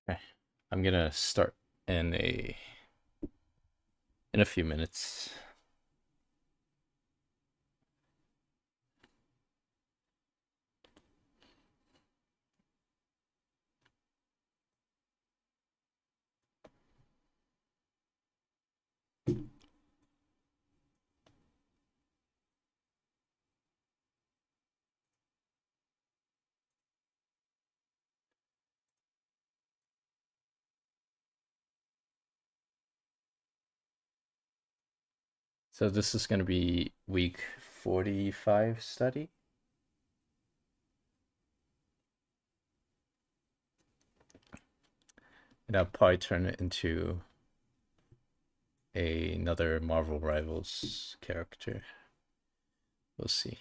Okay. I'm gonna start in a few minutes. So this is gonna be week 45 study. And I'll probably turn it into another Marvel Rivals character. We'll see.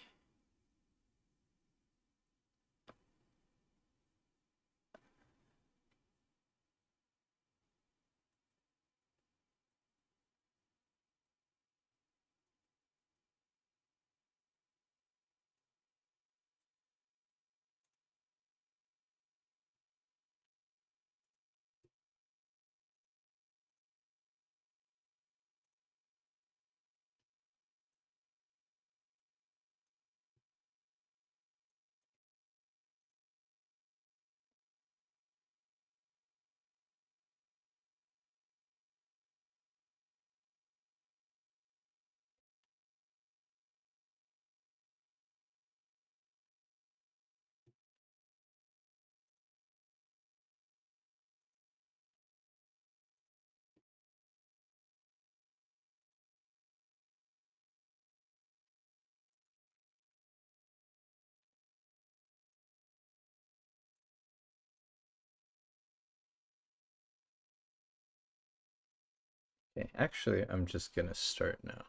Okay, actually, I'm just gonna start now.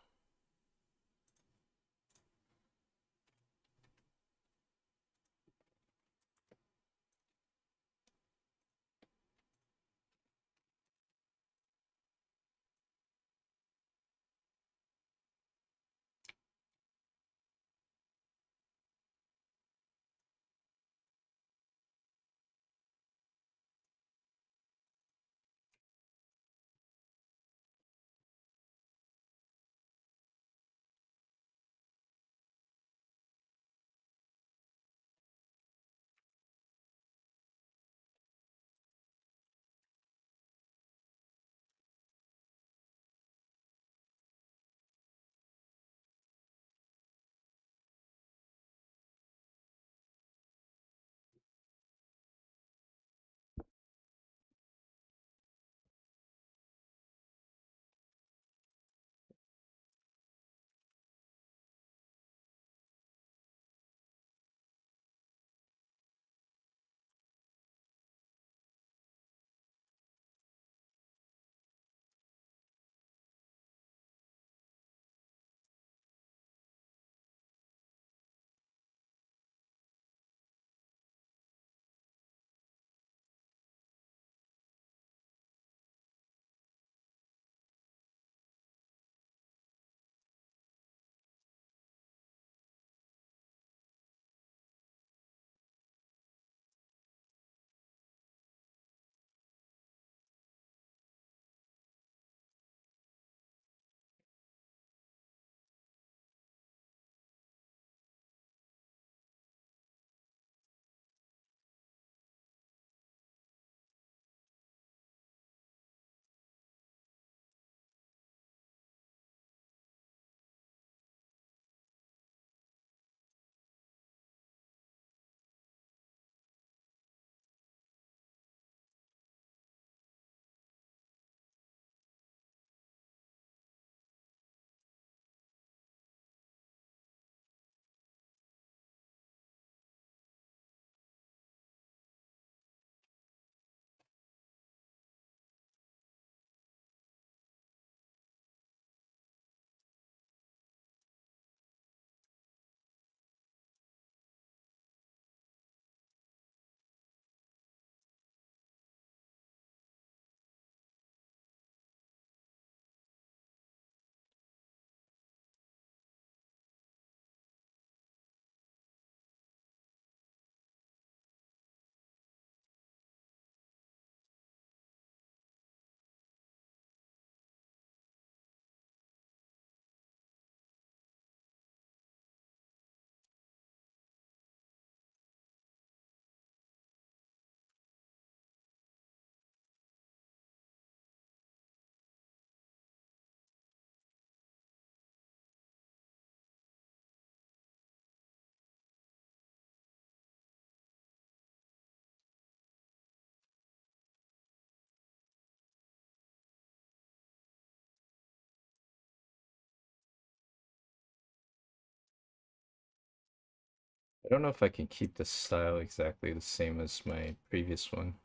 I don't know if I can keep the style exactly the same as my previous one.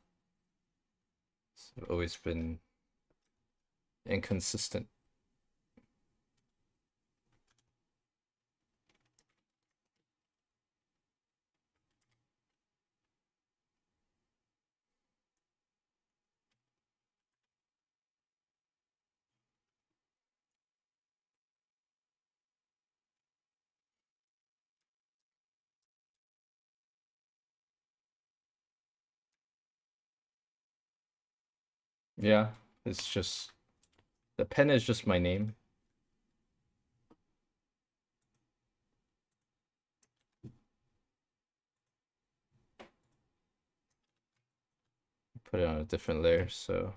It's always been inconsistent. Yeah, it's just the pen is just my name. Put it on a different layer, so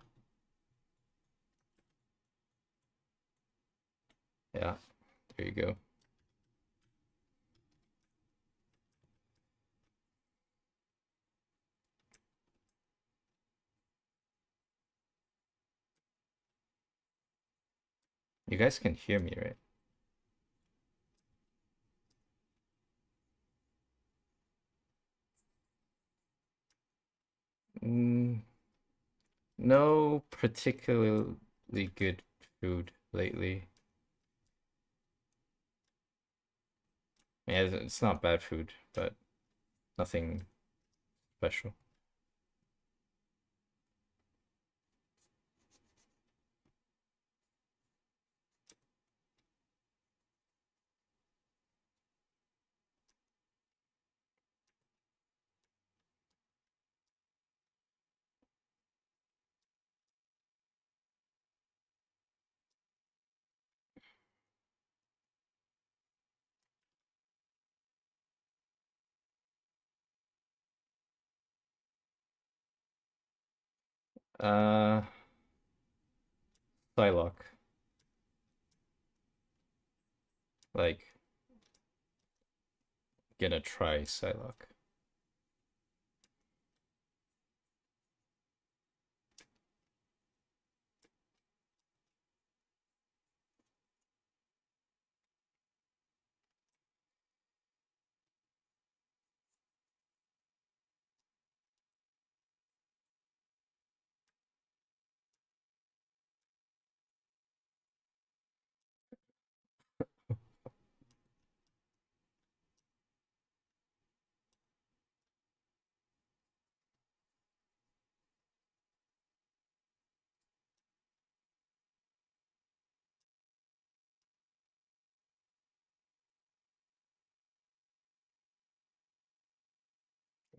yeah, there you go. You guys can hear me, right? Mm, no particularly good food lately. Yeah, it's not bad food, but nothing special. Uh, Psylocke. Like, gonna try Psylocke.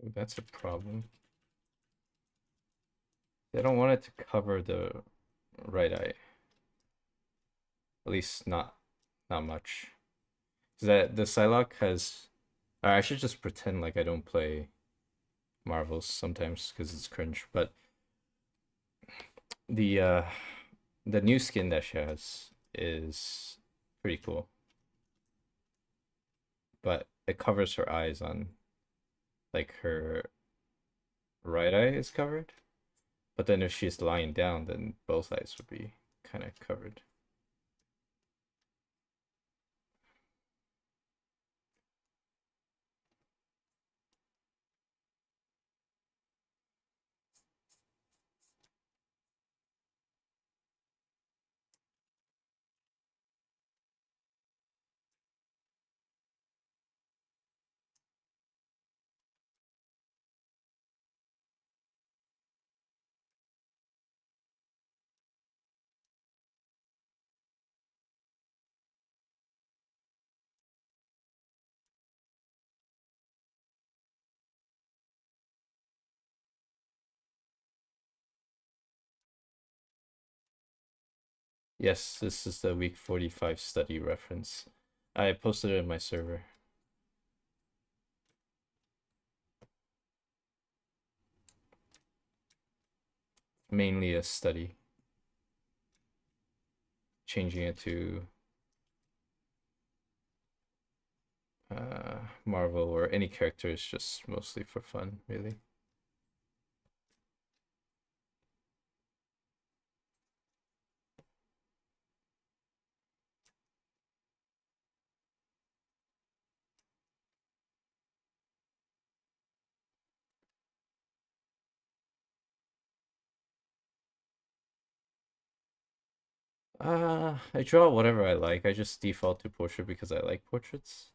Ooh, that's a problem. They don't want it to cover the right eye. At least not much. 'Cause that the Psylocke has. I should just pretend like I don't play Marvels sometimes because it's cringe. But the uh the new skin that she has is pretty cool. But it covers her eyes on like her right eye is covered. But then if she's lying down, then both eyes would be kind of covered. Yes, this is the week 45 study reference. I posted it in my server. Mainly a study. Changing it to Marvel or any character is just mostly for fun, really. I draw whatever I like. I just default to portrait because I like portraits.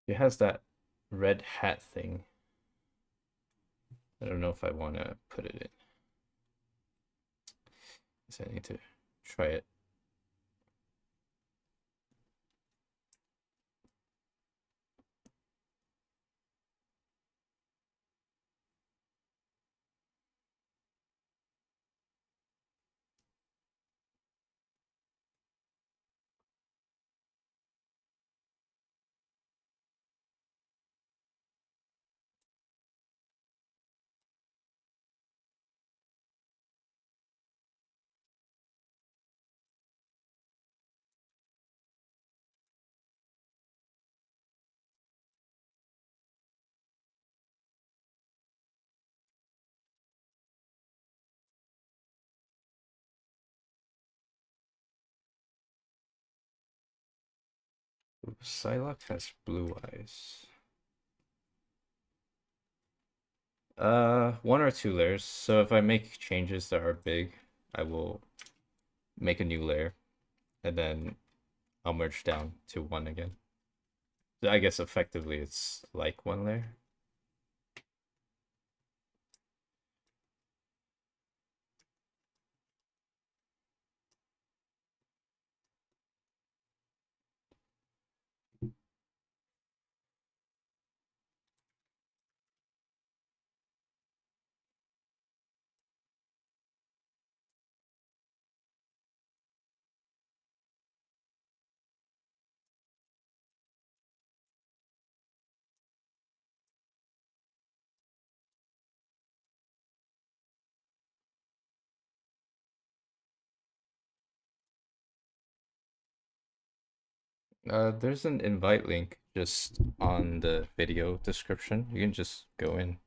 It has that red hat thing. I don't know if I want to put it in. So I need to try it. Ooh, Psylocke has blue eyes. One or two layers. So if I make changes that are big, I will make a new layer, and then I'll merge down to one again. So I guess effectively it's like one layer. There's an invite link just on the video description. You can just go in.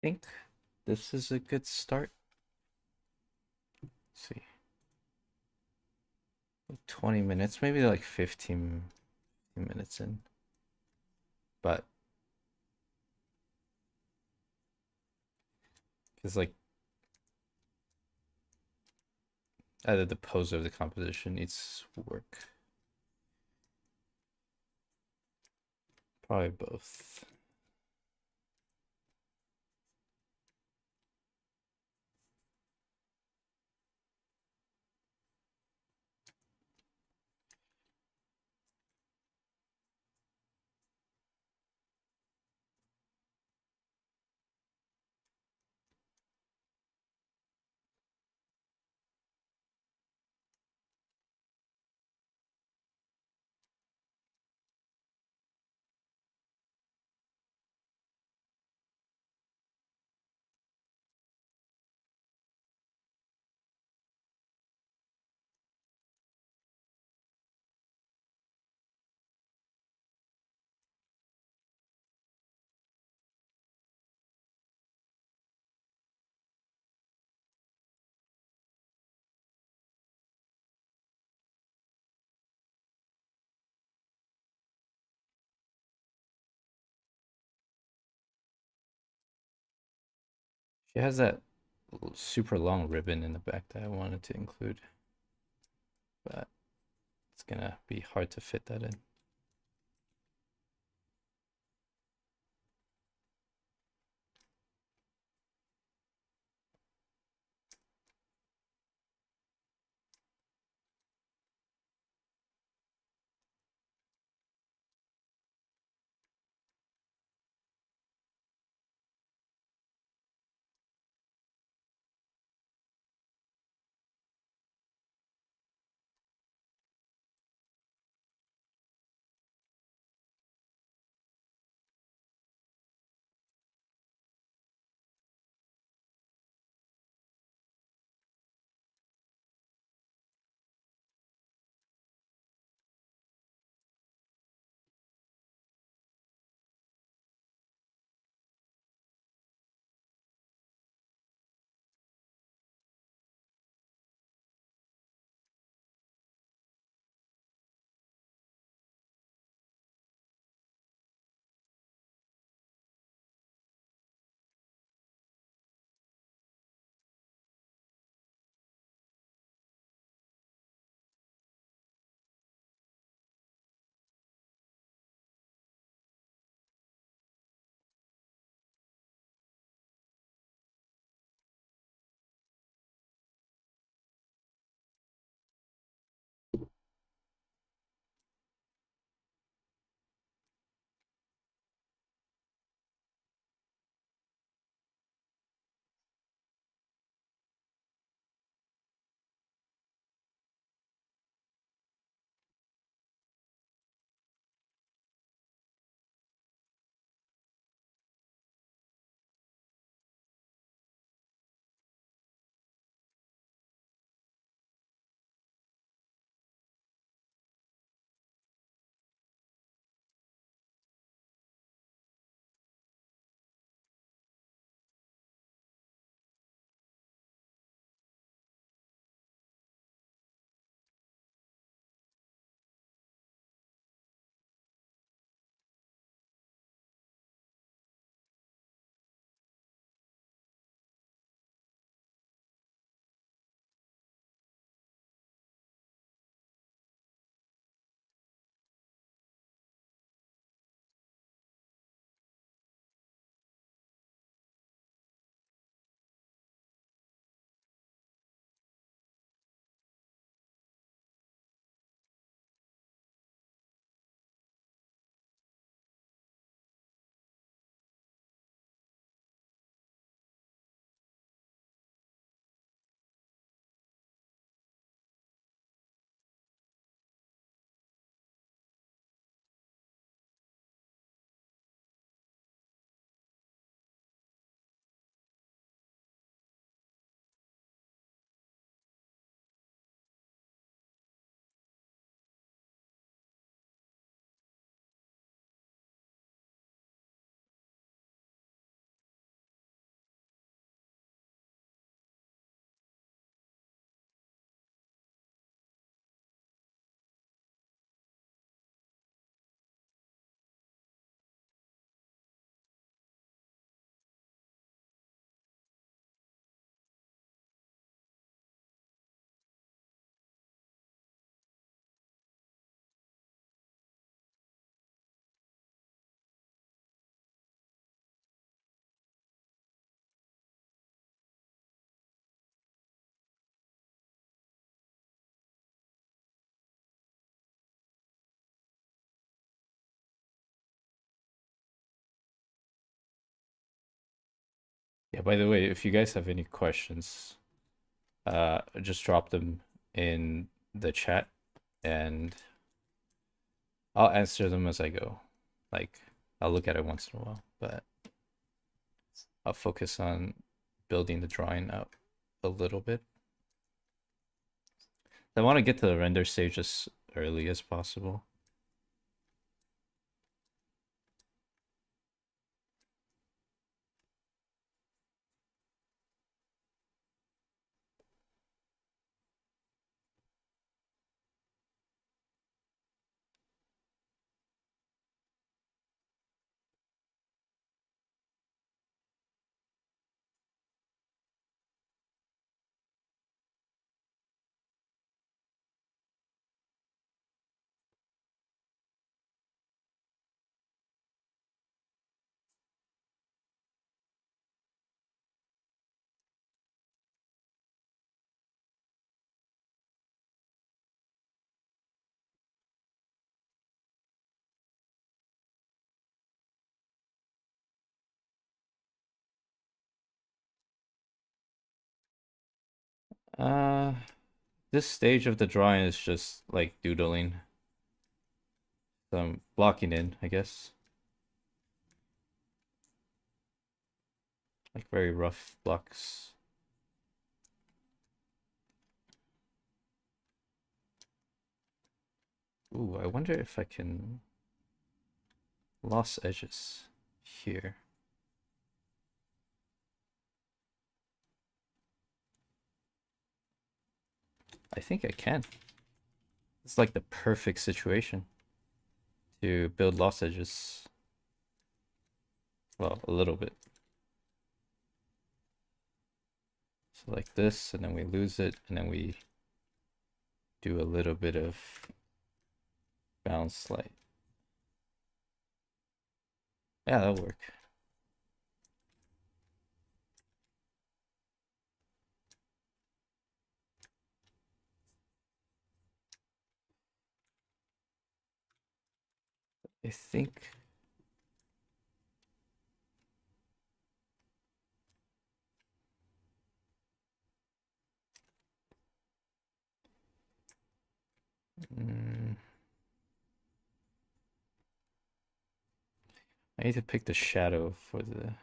think this is a good start. Let's see, 20 minutes, maybe like 15 minutes in. But because like either the pose of the composition needs work. Probably both. She has that super long ribbon in the back that I wanted to include, but it's gonna be hard to fit that in. Yeah, by the way, if you guys have any questions, just drop them in the chat and I'll answer them as I go. Like, I'll look at it once in a while, but I'll focus on building the drawing up a little bit. I want to get to the render stage as early as possible. Uh, this stage of the drawing is just like doodling. Some blocking in, I guess. Like very rough blocks. Ooh, I wonder if I can lost edges here. I think I can. It's like the perfect situation to build lost edges. Well, a little bit. So like this, and then we lose it, and then we do a little bit of bounce light. Yeah, that'll work. I think I need to pick the shadow for the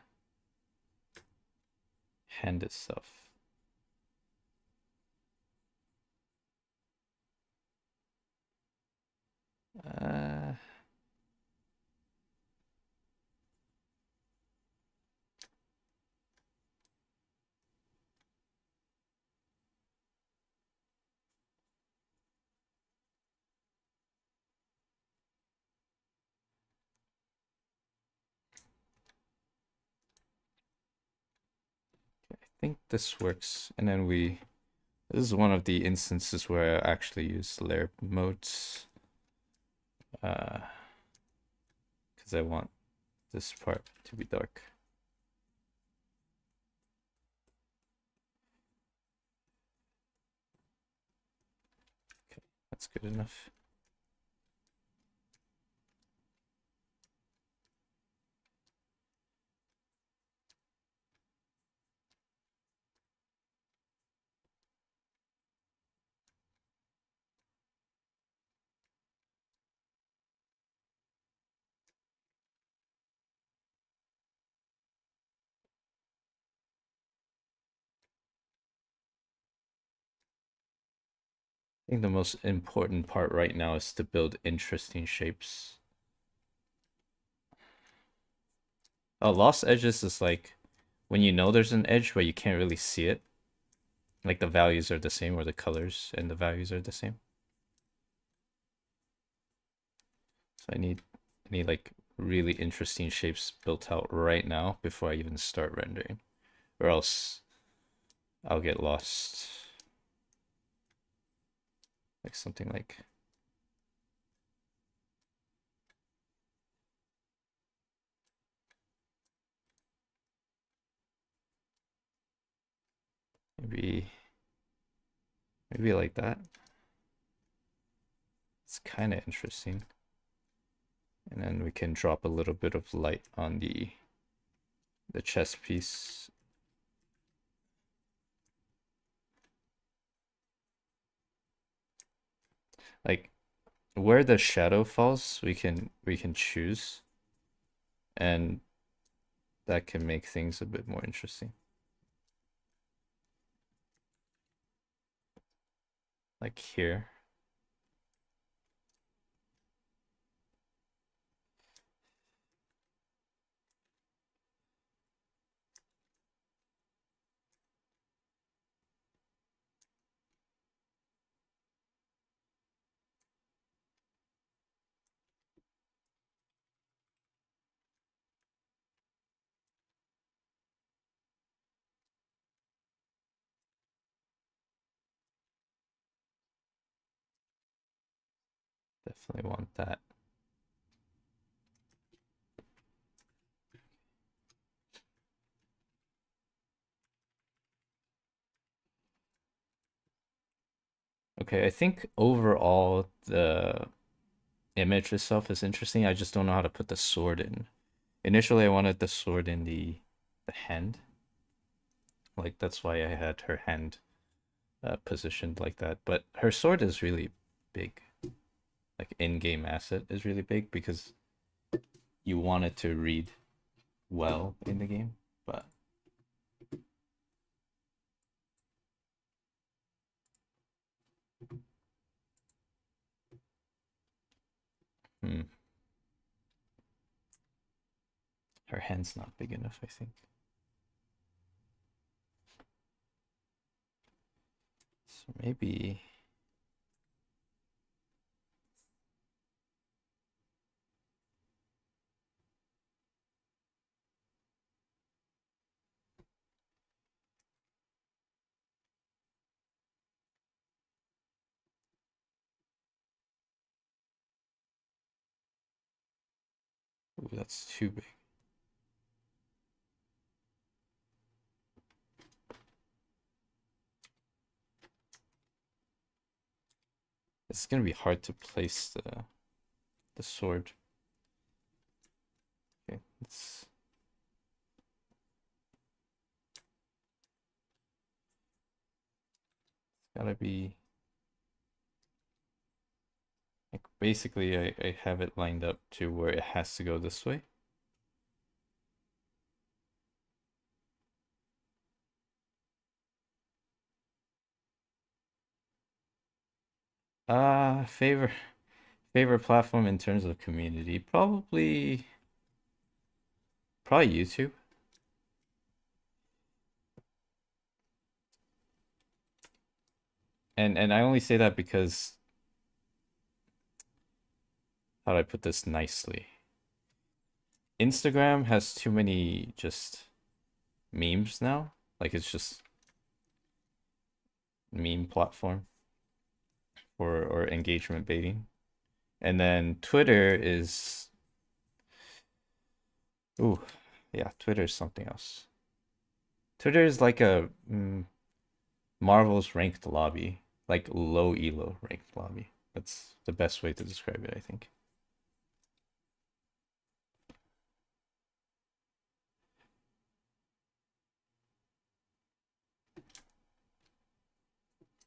hand itself. Uh, I think this works. And then this is one of the instances where I actually use layer modes. Because I want this part to be dark. Okay, that's good enough. I think the most important part right now is to build interesting shapes. Oh, lost edges is like when you know there's an edge but you can't really see it. Like the values are the same, or the colors and the values are the same. So I need like really interesting shapes built out right now before I even start rendering, or else I'll get lost. Like something like maybe like that. It's kind of interesting. And then we can drop a little bit of light on the chest piece Like where the shadow falls, we can choose, and that can make things a bit more interesting. Like here. Definitely want that. Okay, I think overall the image itself is interesting. I just don't know how to put the sword in. Initially, I wanted the sword in the hand. Like that's why I had her hand positioned like that. But her sword is really big. Like in-game asset is really big because you want it to read well in the game. But hmm, her hand's not big enough, I think. So maybe. Ooh, that's too big. It's gonna be hard to place the sword. Okay, it's gotta be like basically I have it lined up to where it has to go this way. Favorite platform in terms of community, probably YouTube. And I only say that because how do I put this nicely? Instagram has too many just memes now. Like it's just meme platform for or engagement baiting. And then Twitter is ooh, yeah, Twitter is something else. Twitter is like a Marvel's ranked lobby, like low elo ranked lobby. That's the best way to describe it, I think.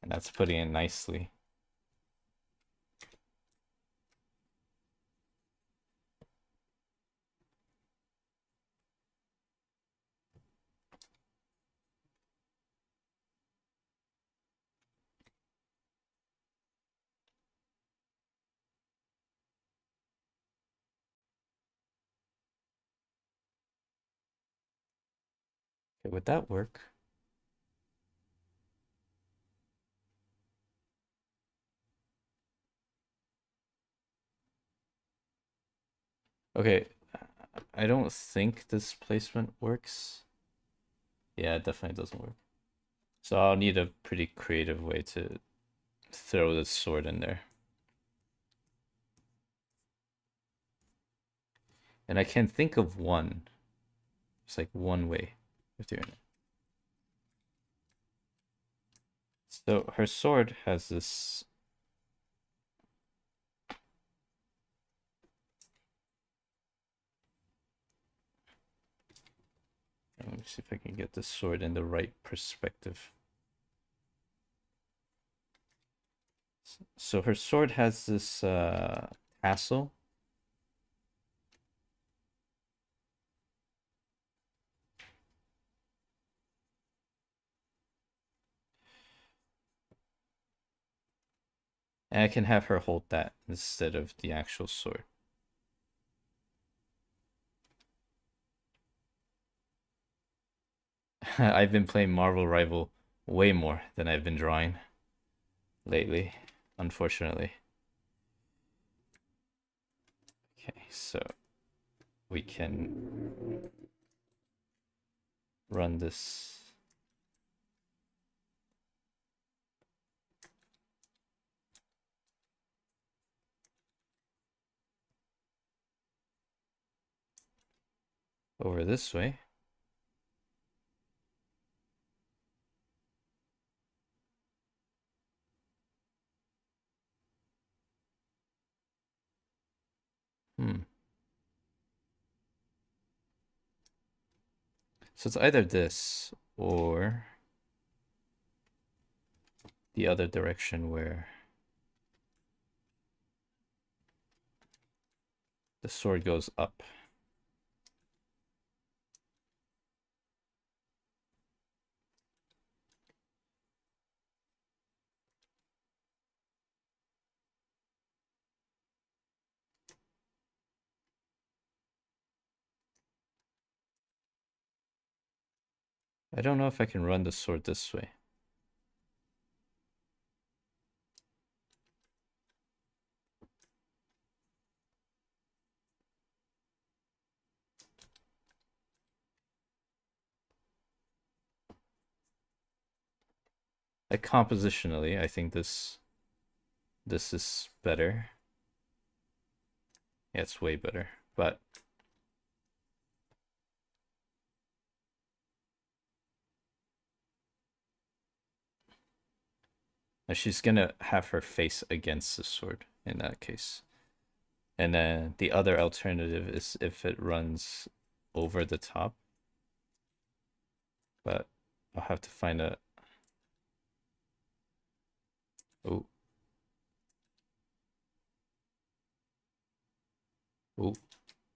And that's putting it nicely. Okay, would that work? Okay, I don't think this placement works. Yeah, it definitely doesn't work. So I'll need a pretty creative way to throw this sword in there. And I can think of one. It's like one way of doing it. So her sword has this. Let me see if I can get this sword in the right perspective. So her sword has this tassel. And I can have her hold that instead of the actual sword. I've been playing Marvel Rival way more than I've been drawing lately, unfortunately. Okay, so we can run this. Over this way. Hmm. So it's either this or the other direction where the sword goes up. I don't know if I can run the sword this way. Like compositionally, I think this is better. Yeah, it's way better. But she's gonna have her face against the sword in that case. And then the other alternative is if it runs over the top. But I'll have to find a... Oh. Oh.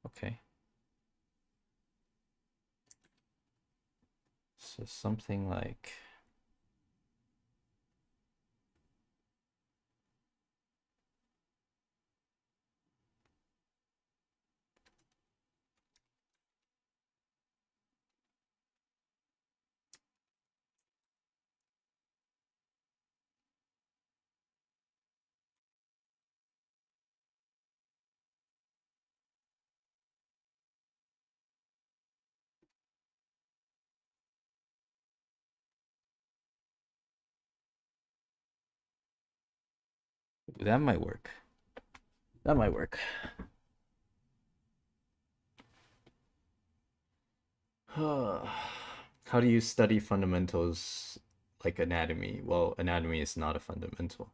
Okay. So something like... That might work. That might work. How do you study fundamentals like anatomy? Well, anatomy is not a fundamental,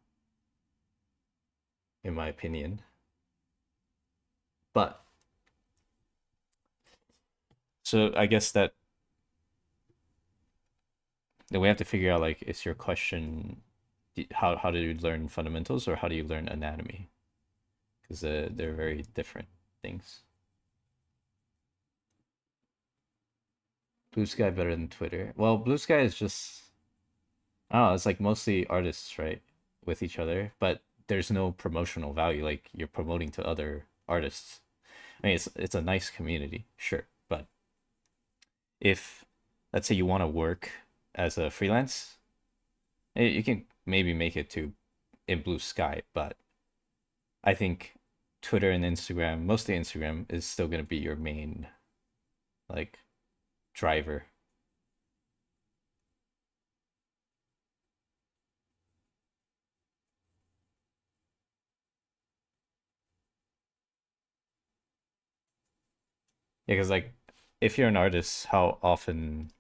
in my opinion. But so I guess that then we have to figure out like is your question how do you learn fundamentals or how do you learn anatomy? Because they're very different things. Blue Sky better than Twitter. Well, Blue Sky is just I don't know, it's like mostly artists, right? With each other, but there's no promotional value. Like you're promoting to other artists. I mean, it's a nice community, sure, but if let's say you want to work as a freelance, you can maybe make it to in Blue Sky, but I think Twitter and Instagram, mostly Instagram, is still gonna be your main like driver. Yeah, because like if you're an artist, how often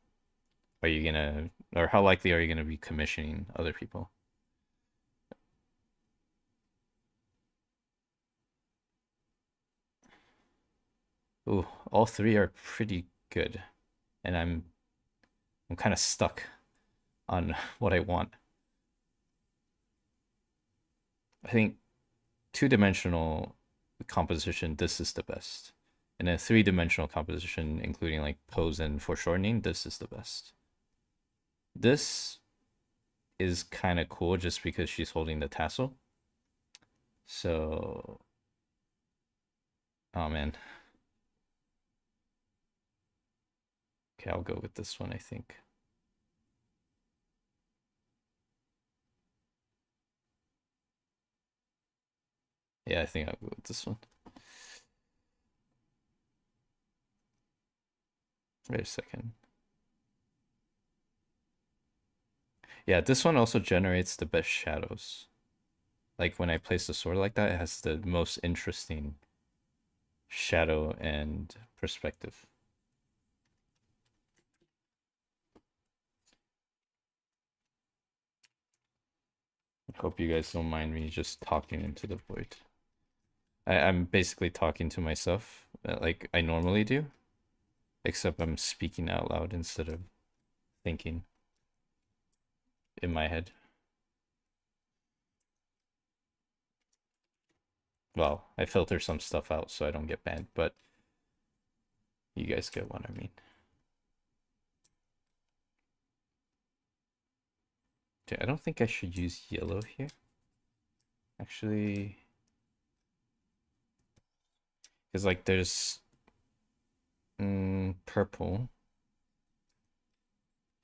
are you gonna, or how likely are you gonna be commissioning other people? Ooh, all three are pretty good, and I'm kind of stuck on what I want. I think two-dimensional composition, this is the best. And then three-dimensional composition, including like pose and foreshortening, this is the best. This is kind of cool just because she's holding the tassel. So, oh man. Okay, I'll go with this one, I think. Yeah, I think I'll go with this one. Wait a second. Yeah, this one also generates the best shadows. Like when I place the sword like that, it has the most interesting shadow and perspective. I hope you guys don't mind me just talking into the void. I'm basically talking to myself like I normally do, except I'm speaking out loud instead of thinking in my head. Well, I filter some stuff out so I don't get banned, but you guys get what I mean. Okay, I don't think I should use yellow here. Actually, because like there's purple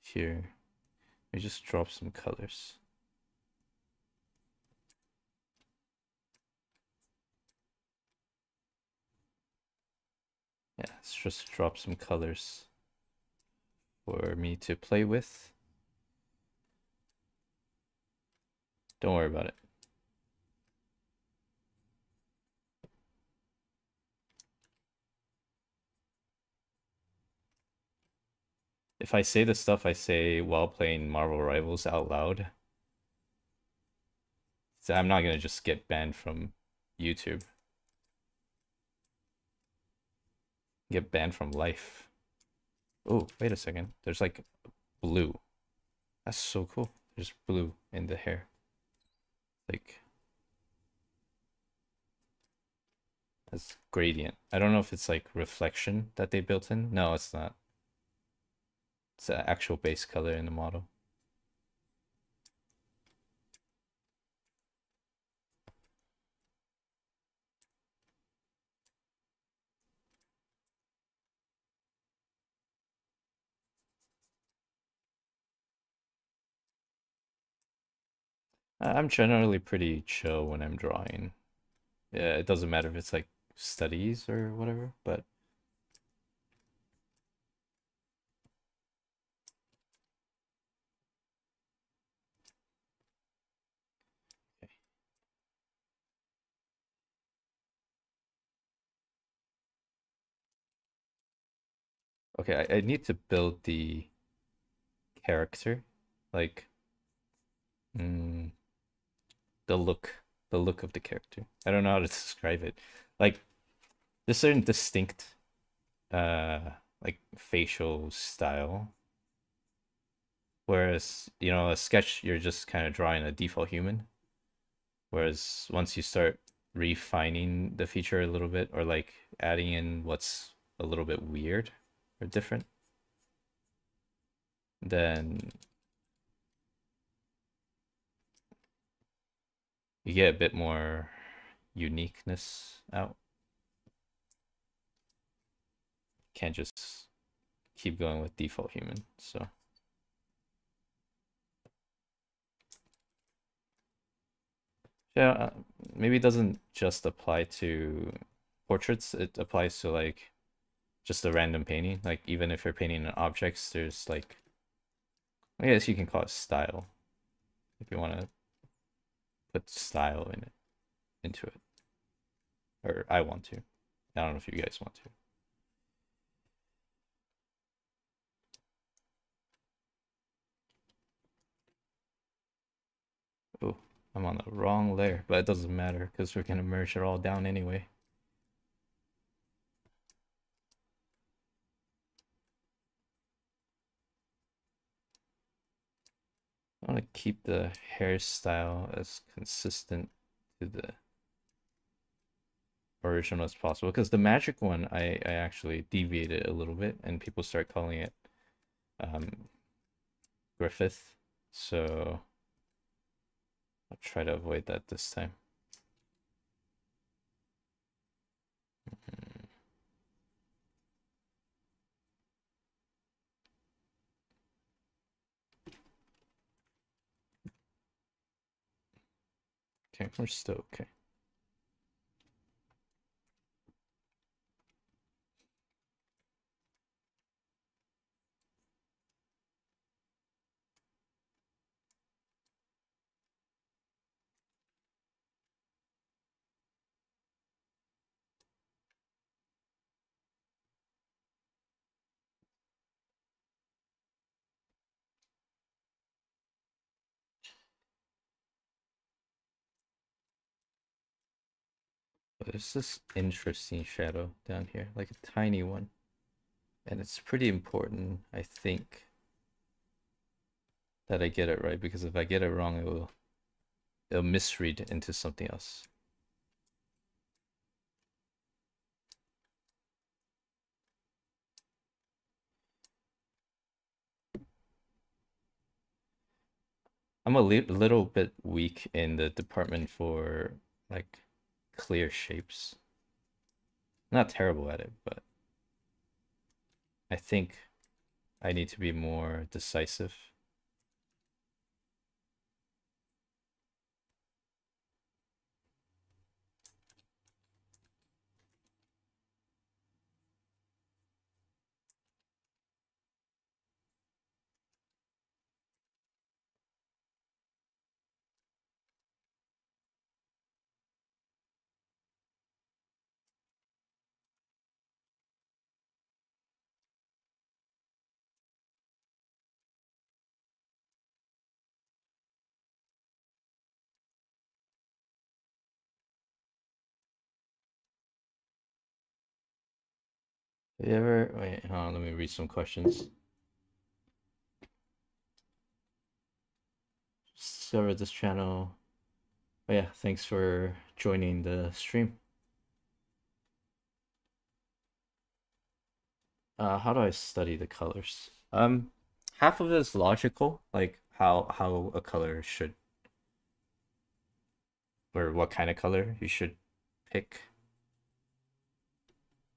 here. We just drop some colors. Yeah, let's just drop some colors for me to play with. Don't worry about it. If I say the stuff I say while playing Marvel Rivals out loud, so I'm not gonna just get banned from YouTube. Get banned from life. Oh, wait a second. There's like blue. That's so cool. There's blue in the hair. Like that's gradient. I don't know if it's like reflection that they built in. No, it's not. It's an actual base color in the model. I'm generally pretty chill when I'm drawing. Yeah, it doesn't matter if it's like studies or whatever, but okay, I need to build the character, like mm, the look of the character. I don't know how to describe it. Like there's certain distinct uh like facial style, whereas a sketch you're just kind of drawing a default human. Whereas once you start refining the feature a little bit or like adding in what's a little bit weird or different, then you get a bit more uniqueness out. Can't just keep going with default human. So yeah, maybe it doesn't just apply to portraits. It applies to like just a random painting. Like even if you're painting objects, there's like I guess you can call it style if you want to put style in it into it, or I want to. I don't know if you guys want to. Oh, I'm on the wrong layer, but it doesn't matter because we're gonna merge it all down anyway. I want to keep the hairstyle as consistent to the original as possible. Because the magic one, I actually deviated a little bit, and people start calling it um, Griffith. So I'll try to avoid that this time. Okay, we're still okay. There's this interesting shadow down here, like a tiny one. And it's pretty important, I think, that I get it right, because if I get it wrong, it'll misread into something else. I'm a little bit weak in the department for like clear shapes. Not terrible at it, but I think I need to be more decisive. Have you ever, wait, hold on, let me read some questions. Discovered this channel. Oh yeah, thanks for joining the stream. How do I study the colors? Half of it is logical, like how a color should, or what kind of color you should pick.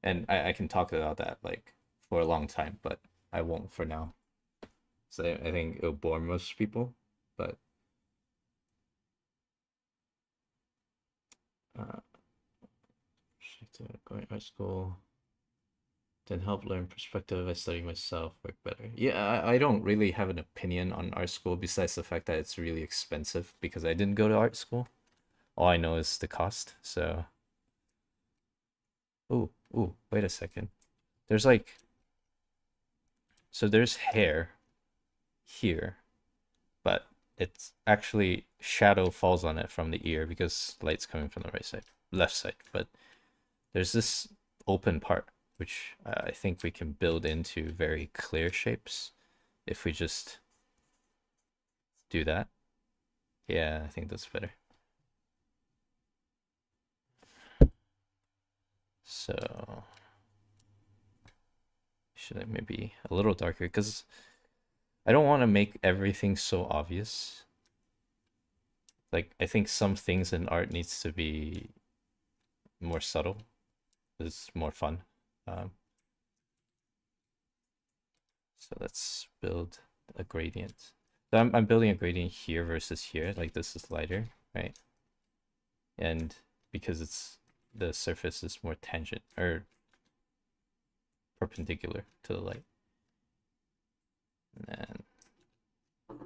And I can talk about that like for a long time, but I won't for now. So I think it'll bore most people, but uh, going to art school didn't help learn perspective. I study myself, work better. Yeah, I don't really have an opinion on art school besides the fact that it's really expensive because I didn't go to art school. All I know is the cost. So, wait a second. There's like, so there's hair here, but it's actually shadow falls on it from the ear because light's coming from the right side, left side. But there's this open part, which I think we can build into very clear shapes if we just do that. Yeah, I think that's better. So should I maybe a little darker? Because I don't want to make everything so obvious. Like, I think some things in art needs to be more subtle. It's more fun. Um, so let's build a gradient. So I'm building a gradient here versus here. Like this is lighter, right? And because it's the surface is more tangent or perpendicular to the light. And then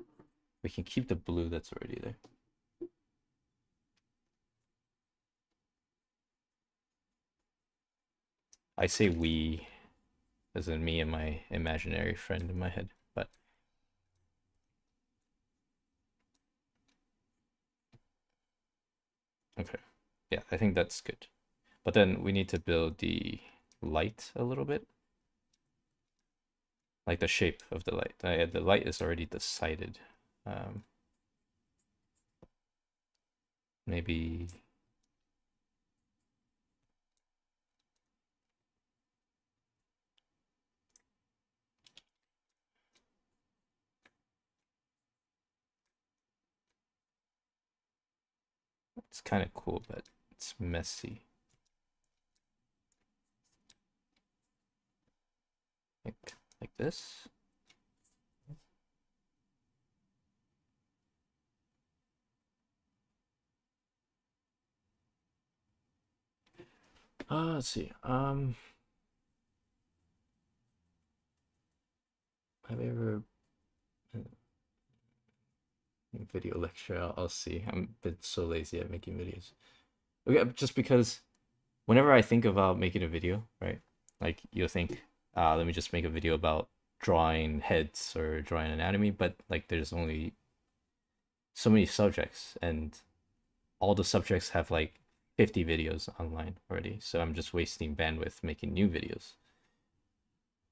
we can keep the blue that's already there. I say we as in me and my imaginary friend in my head, but okay. Yeah, I think that's good. But then we need to build the light a little bit. Like the shape of the light. The light is already decided. Maybe It's kind of cool, but it's messy. Like this. Let's see. Have you ever video lecture? I'll see. I'm a bit so lazy at making videos. Okay, just because whenever I think about making a video, right? Like you'll think, let me just make a video about drawing heads or drawing anatomy, but like there's only so many subjects, and all the subjects have like 50 videos online already. So I'm just wasting bandwidth making new videos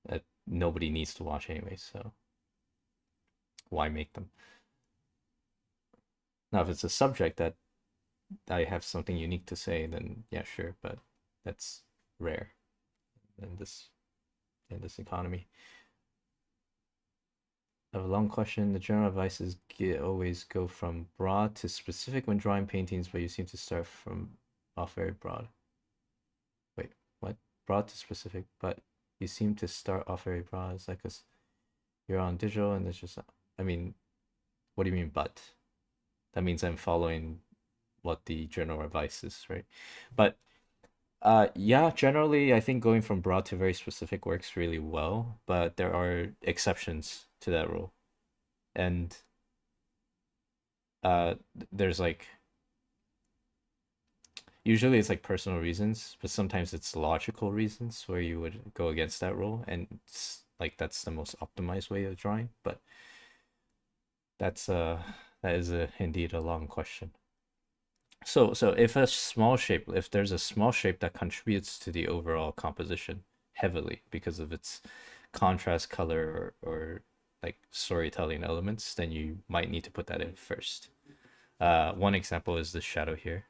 that nobody needs to watch anyway. So why make them? Now, if it's a subject that I have something unique to say, then yeah, sure, but that's rare in this economy. I have a long question. The general advice is always go from broad to specific when drawing paintings, but you seem to start from off very broad. Wait, what? Broad to specific, but you seem to start off very broad. It's like you're on digital and it's just, I mean, what do you mean, but? That means I'm following what the general advice is, right? But yeah, generally I think going from broad to very specific works really well, but there are exceptions to that rule. And there's like usually it's like personal reasons, but sometimes it's logical reasons where you would go against that rule, and it's like that's the most optimized way of drawing. But that's that is indeed a long question. So if there's a small shape that contributes to the overall composition heavily because of its contrast, color, or like storytelling elements, then you might need to put that in first. One example is the shadow here,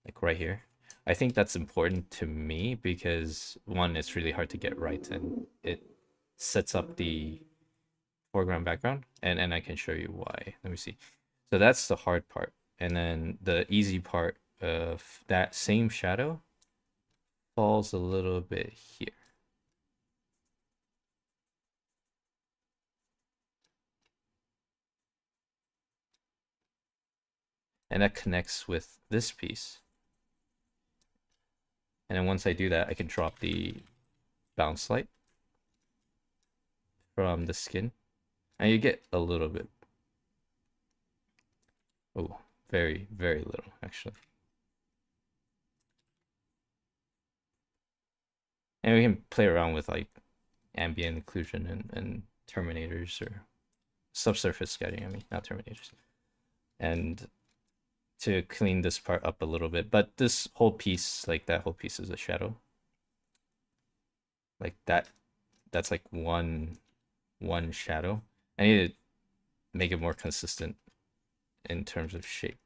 like right here. I think that's important to me because one, it's really hard to get right, and it sets up the foreground background, and I can show you why. Let me see. So that's the hard part. And then the easy part of that same shadow falls a little bit here. And that connects with this piece. And then once I do that, I can drop the bounce light from the skin. And you get a little bit. Oh, very, very little, actually. And we can play around with like ambient occlusion and terminators or subsurface scattering, I mean, not terminators. And to clean this part up a little bit, but this whole piece, like that whole piece is a shadow. Like that's like one shadow. I need to make it more consistent in terms of shape.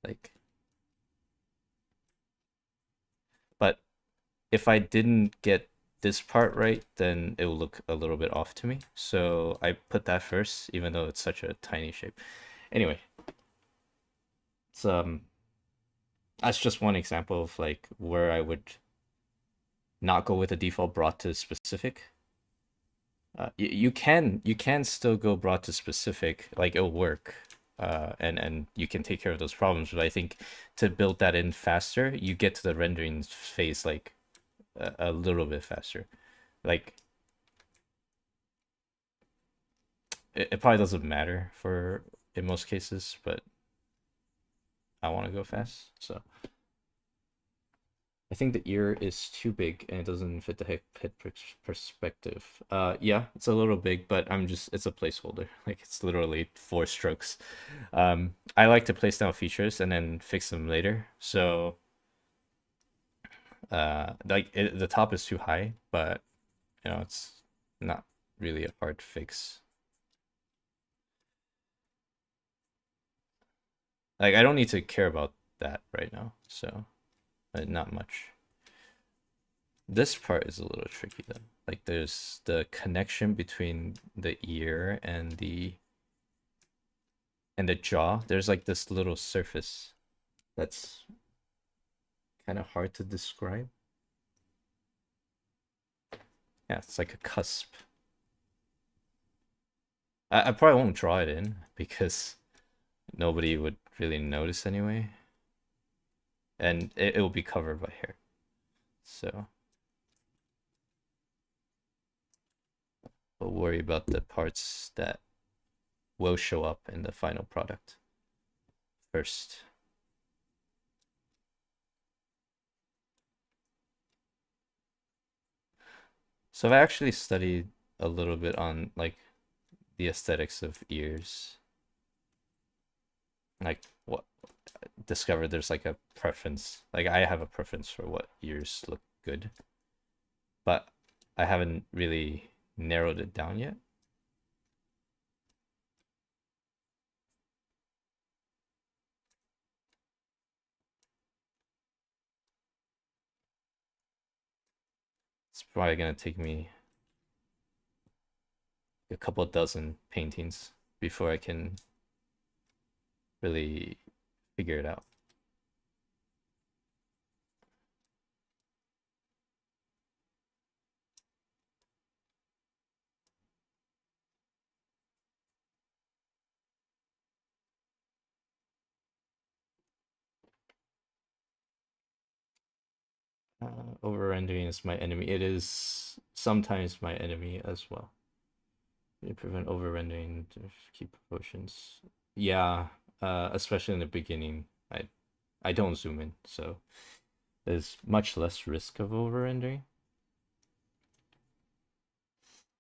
Like, but if I didn't get this part right, then it will look a little bit off to me. So I put that first, even though it's such a tiny shape. Anyway, it's that's just one example of like where I would not go with the default broad to specific. You can still go broad to specific, like it'll work, and you can take care of those problems. But I think to build that in faster, you get to the rendering phase like a little bit faster. Like it probably doesn't matter for in most cases, but I want to go fast, so. I think the ear is too big and it doesn't fit the head perspective. Yeah, it's a little big, but it's a placeholder. Like it's literally 4 strokes. I like to place down features and then fix them later. So, the top is too high, but it's not really a hard fix. Like I don't need to care about that right now, so not much. This part is a little tricky though. Like there's the connection between the ear and the and the jaw, there's like this little surface that's kind of hard to describe. Yeah, it's like a cusp. I probably won't draw it in because nobody would really notice anyway, and it will be covered by hair. So we'll worry about the parts that will show up in the final product first. So I actually studied a little bit on like the aesthetics of ears. Like what discovered there's like a preference. Like I have a preference for what ears look good, but I haven't really narrowed it down yet. It's probably gonna take me a couple dozen paintings before I can really figure it out. Over rendering is my enemy. It is sometimes my enemy as well. You prevent over rendering to keep proportions. Yeah, especially in the beginning. I don't zoom in, so there's much less risk of over rendering.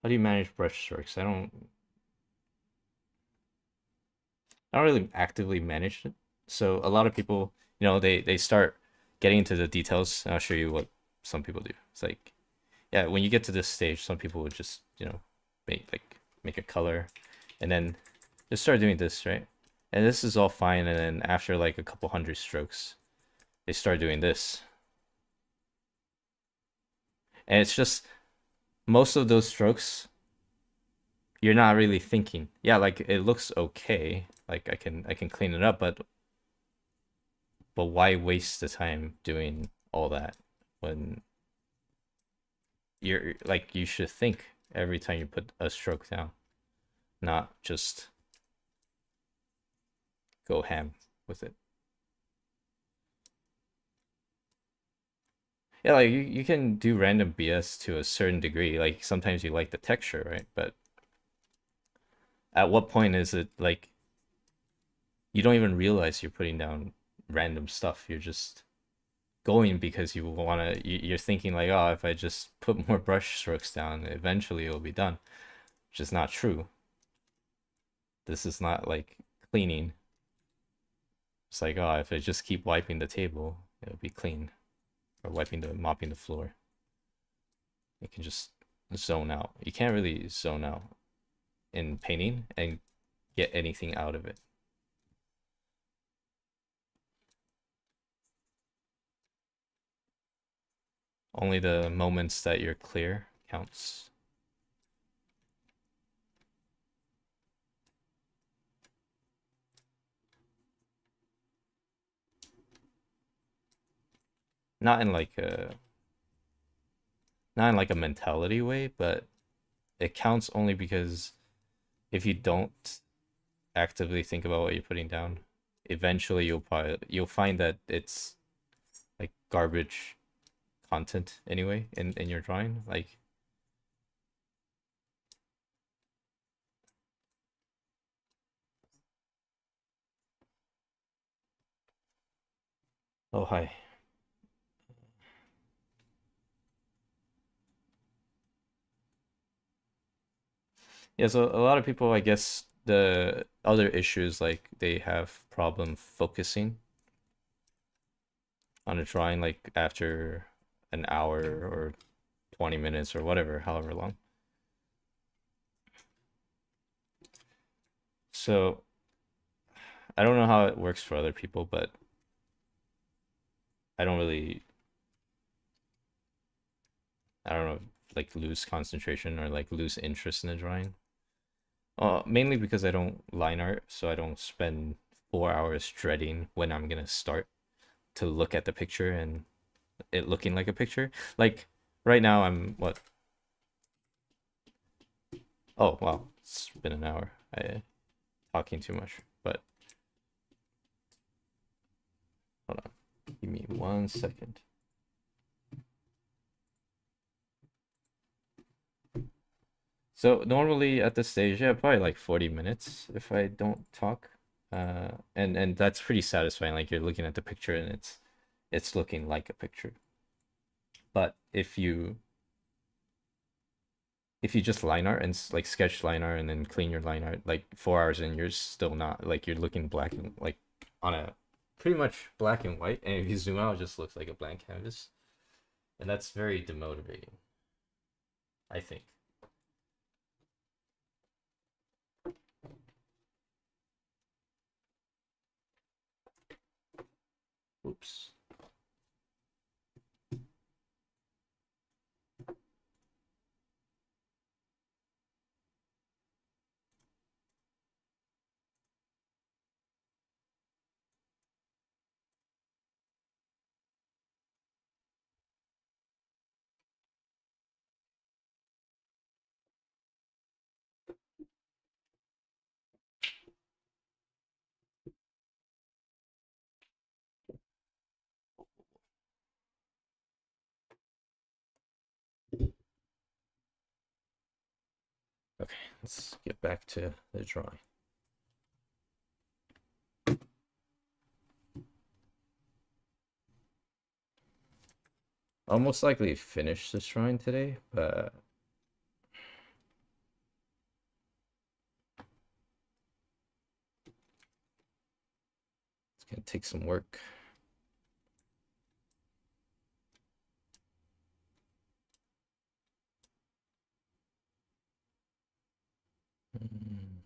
How do you manage brush strokes? I don't really actively manage it. So a lot of people, they start getting into the details, and I'll show you what some people do. It's like, yeah, when you get to this stage, some people would just, make a color, and then just start doing this, right? And this is all fine, and then after like a couple hundred strokes, they start doing this. And it's just most of those strokes, you're not really thinking. Yeah, like it looks okay. Like I can clean it up, but why waste the time doing all that when you're like you should think every time you put a stroke down, not just go ham with it. Yeah, like you can do random BS to a certain degree. Like sometimes you like the texture, right? But at what point is it like you don't even realize you're putting down random stuff? You're just going because you're thinking like, oh, if I just put more brush strokes down, eventually it'll be done, which is not true. This is not like cleaning. It's like, oh, if I just keep wiping the table, it'll be clean. Or mopping the floor. You can just zone out. You can't really zone out in painting and get anything out of it. Only the moments that you're clear counts. Not in like a not in like a mentality way, but it counts only because if you don't actively think about what you're putting down, eventually you'll find that it's like garbage content anyway in your drawing. Like, oh hi. Yeah, so a lot of people, I guess the other issues like they have problem focusing on a drawing like after an hour or 20 minutes or whatever, however long. So I don't know how it works for other people, but I don't really, I don't know, like lose concentration or like lose interest in the drawing. Mainly because I don't line art, so I don't spend 4 hours dreading when I'm gonna start to look at the picture and it looking like a picture. Like right now, I'm what? Oh wow, it's been an hour. I talking too much, but hold on. Give me 1 second. So normally at this stage, yeah, probably like 40 minutes if I don't talk. And that's pretty satisfying. Like you're looking at the picture and it's looking like a picture. But if you just line art and like sketch line art and then clean your line art, like 4 hours in, you're still not like you're looking black and like on a pretty much black and white. And if you zoom out, it just looks like a blank canvas. And that's very demotivating, I think. Oops. Okay, let's get back to the drawing. I'll most likely finish this drawing today, but it's gonna take some work. Mm.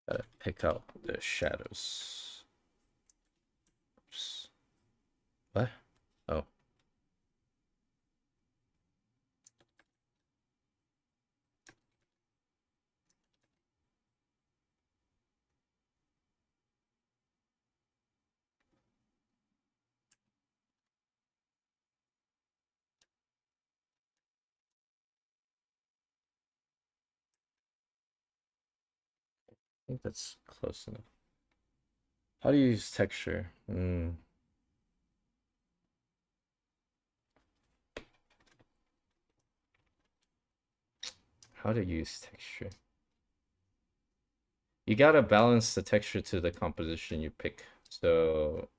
Gotta pick out the shadows. Oops. What? Oh, I think that's close enough. How do you use texture? How to use texture? You gotta balance the texture to the composition you pick. So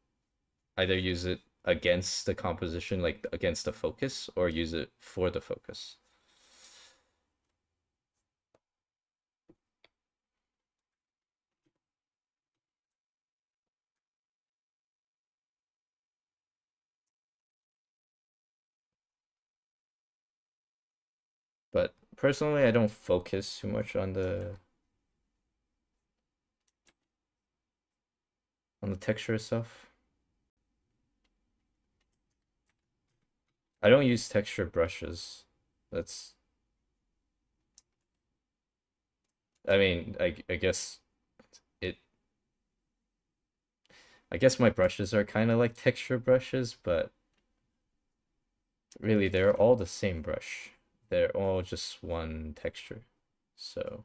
either use it against the composition, like against the focus, or use it for the focus. But personally, I don't focus too much on the texture stuff. I don't use texture brushes. That's I mean, I guess it I guess my brushes are kind of like texture brushes, but really they're all the same brush. They're all just one texture. So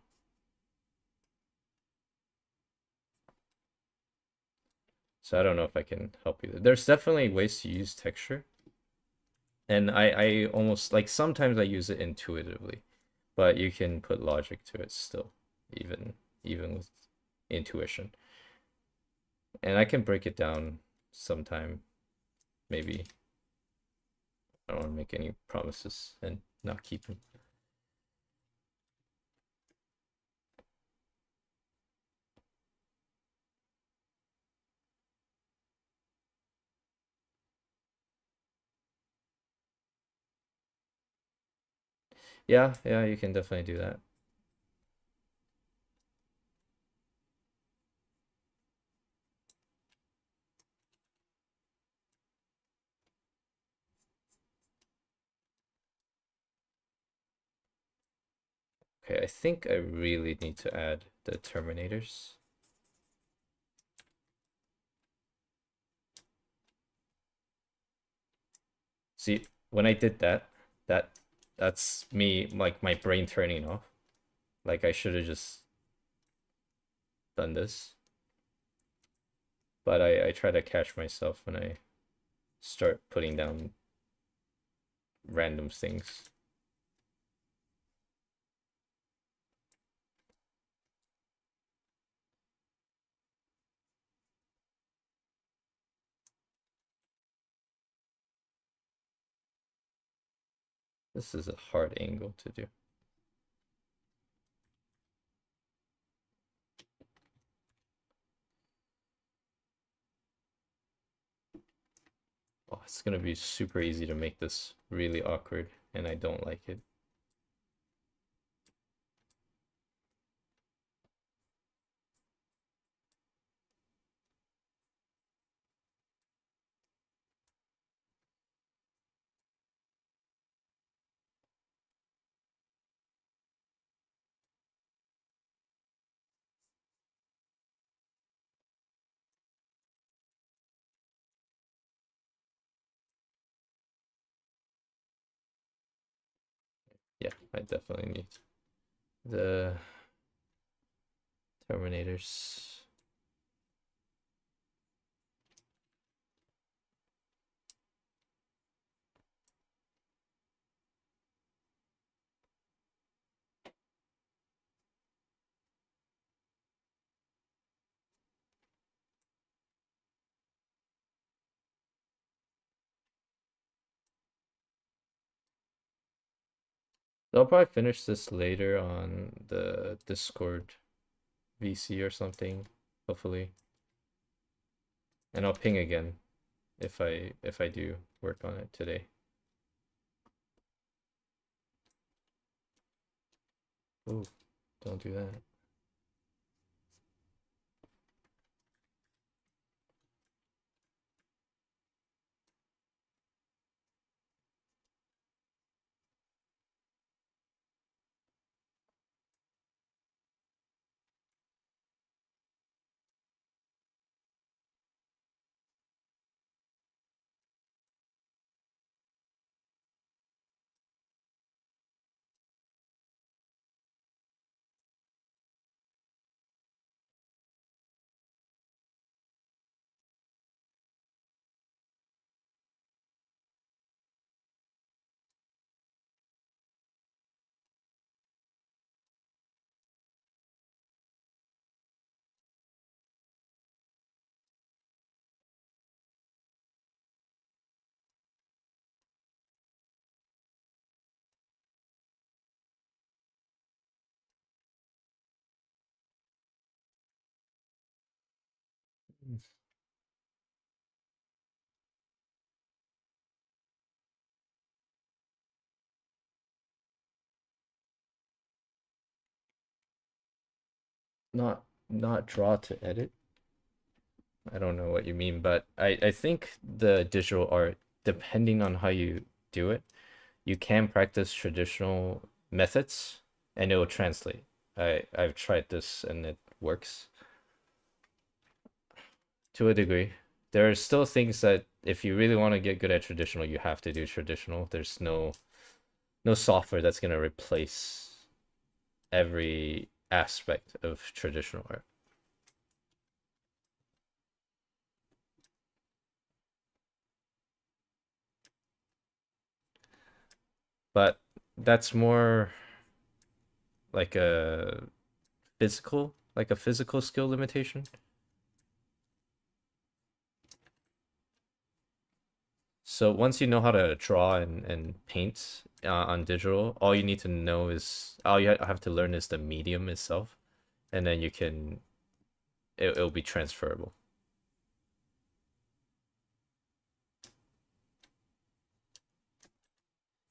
so I don't know if I can help you. There's definitely ways to use texture. And I almost like sometimes I use it intuitively, but you can put logic to it still, even with intuition. And I can break it down sometime, maybe. I don't want to make any promises and not keep them. Yeah, yeah, you can definitely do that. Okay, I think I really need to add the terminators. See, when I did that, that that's me, like my brain turning off. Like I should have just done this. But I try to catch myself when I start putting down random things. This is a hard angle to do. Oh, it's gonna be super easy to make this really awkward, and I don't like it. Yeah, I definitely need the terminators. I'll probably finish this later on the Discord VC or something, hopefully. And I'll ping again if I do work on it today. Ooh, don't do that. Not draw to edit. I don't know what you mean, but I think the digital art, depending on how you do it, you can practice traditional methods and it will translate. I've tried this and it works to a degree. There are still things that if you really want to get good at traditional, you have to do traditional. There's no software that's gonna replace every aspect of traditional art. But that's more like a physical skill limitation. So once you know how to draw and paint on digital, all you need to know is all you have to learn is the medium itself, and then you can it'll be transferable.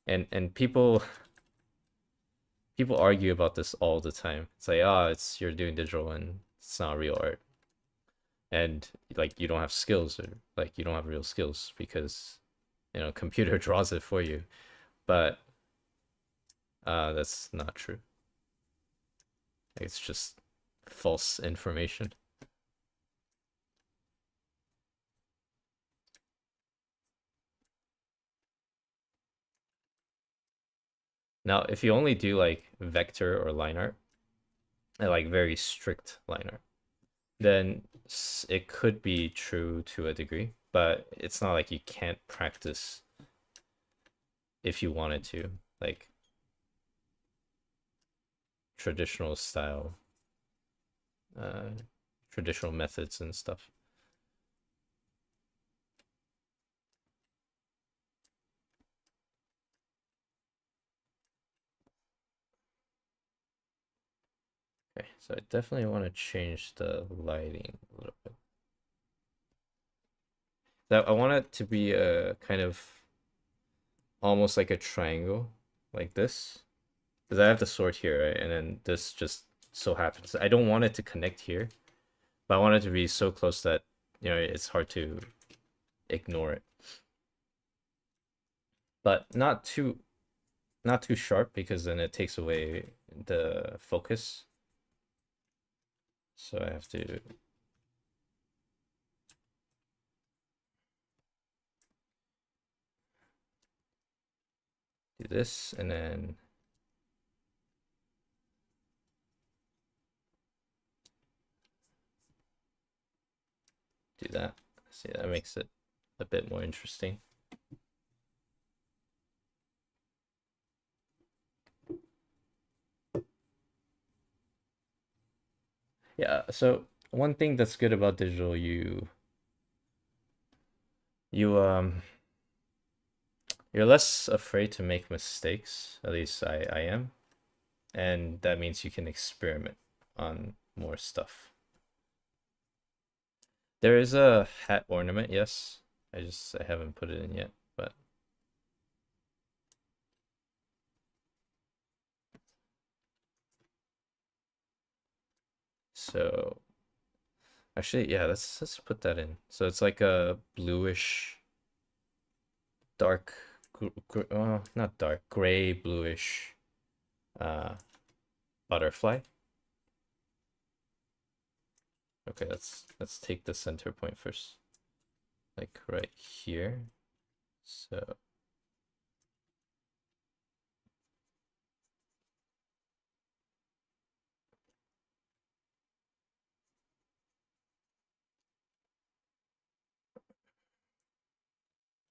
And people people argue about this all the time. It's like, ah, it's you're doing digital and it's not real art, and like you don't have skills, or like you don't have real skills because computer draws it for you. But that's not true. It's just false information. Now, if you only do like vector or line art, and like very strict line art, then it could be true to a degree, but it's not like you can't practice if you wanted to, like traditional style, uh, traditional methods and stuff. Okay, so I definitely want to change the lighting a little bit. That I want it to be a kind of almost like a triangle, like this, because I have the sword here, right? And then this just so happens. I don't want it to connect here, but I want it to be so close that it's hard to ignore it. But not too sharp because then it takes away the focus. So I have to do this and then do that. See, that makes it a bit more interesting. Yeah, so one thing that's good about digital, you you're less afraid to make mistakes. At least I am. And that means you can experiment on more stuff. There is a hat ornament, yes. I haven't put it in yet, but so actually, yeah, let's put that in. So it's like a bluish, dark, not dark, gray, bluish, uh, butterfly. Okay, let's take the center point first, like right here. So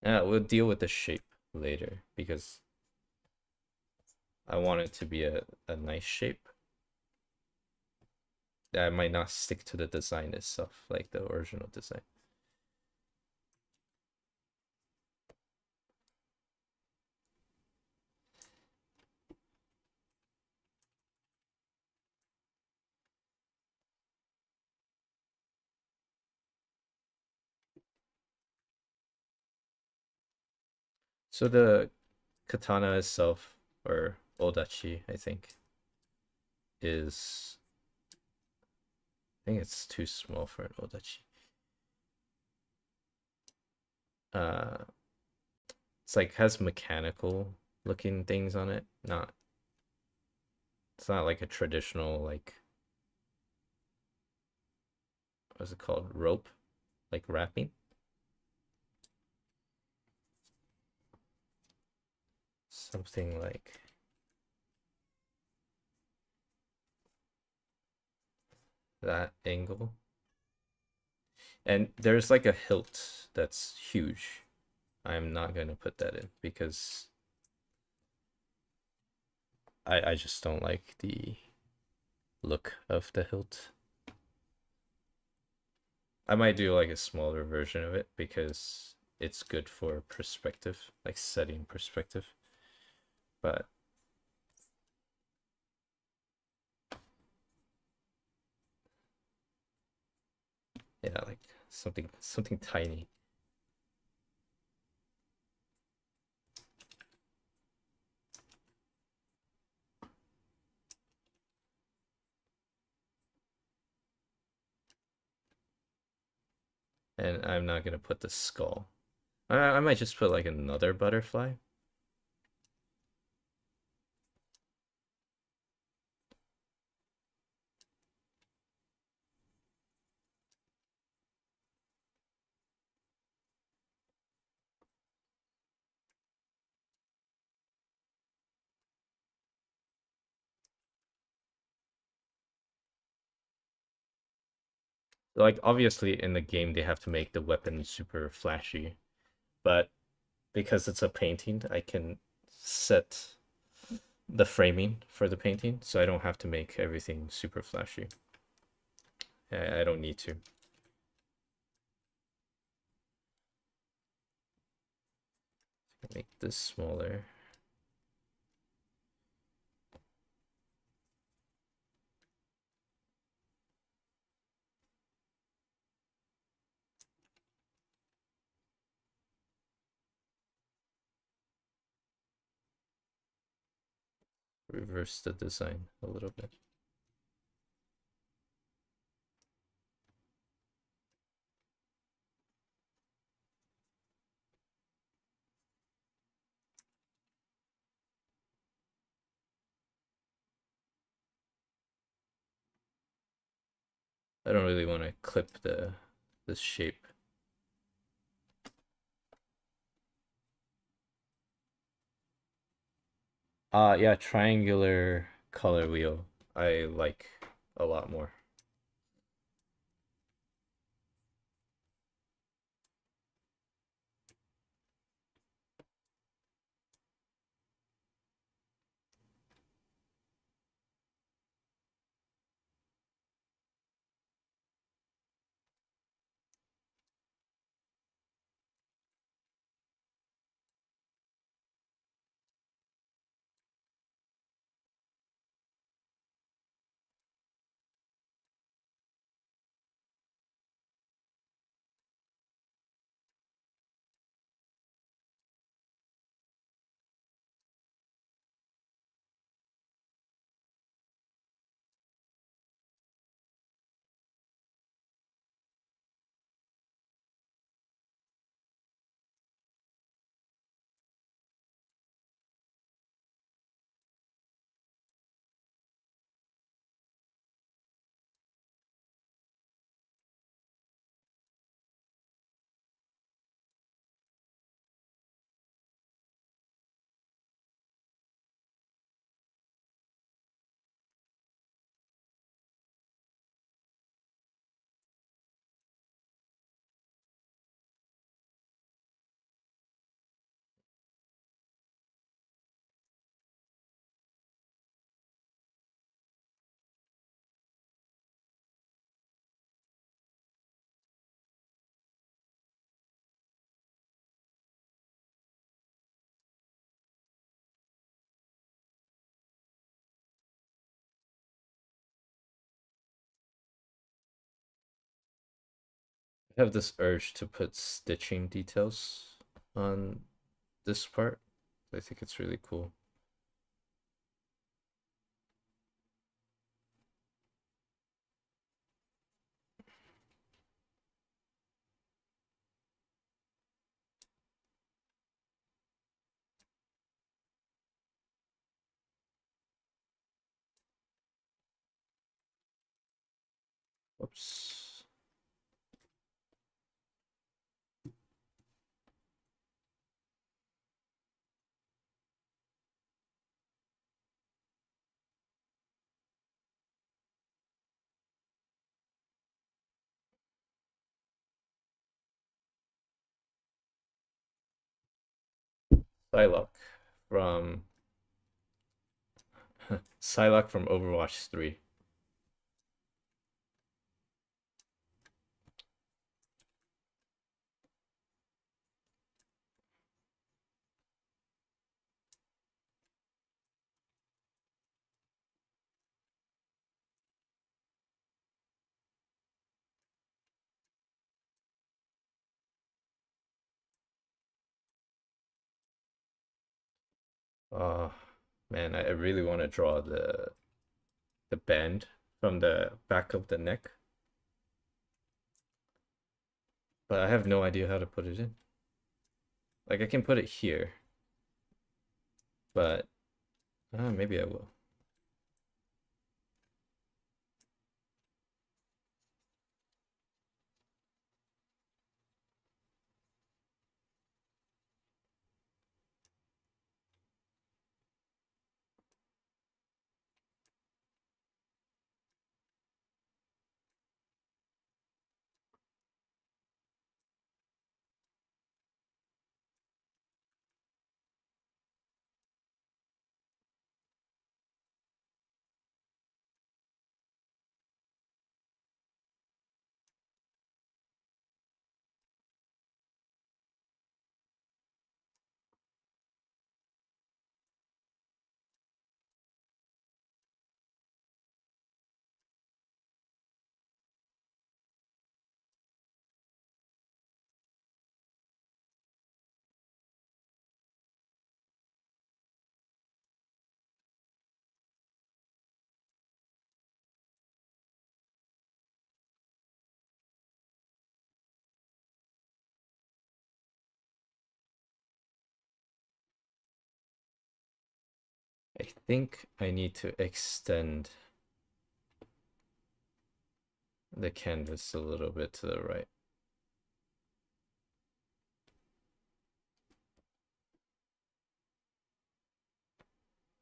yeah, we'll deal with the shape later because I want it to be a nice shape. I might not stick to the design itself, like the original design. So the katana itself, or odachi, is I think it's too small for an odachi. Uh, it's like has mechanical looking things on it. It's not like a traditional like what's it called? Rope, like wrapping. Something like that angle. And there's like a hilt that's huge. I'm not going to put that in because I just don't like the look of the hilt. I might do like a smaller version of it because it's good for perspective, like setting perspective. But yeah, like something tiny. And I'm not gonna put the skull. I might just put like another butterfly. Like obviously in the game they have to make the weapon super flashy, but because it's a painting, I can set the framing for the painting, so I don't have to make everything super flashy. I don't need to. Make this smaller. Reverse the design a little bit. I don't really want to clip this shape. Yeah, triangular color wheel. I like a lot more. I have this urge to put stitching details on this part. I think it's really cool. Whoops. Psylocke from Psylocke from Overwatch 3. Oh man, I really want to draw the band from the back of the neck. But I have no idea how to put it in. Like I can put it here, but maybe I will. I think I need to extend the canvas a little bit to the right.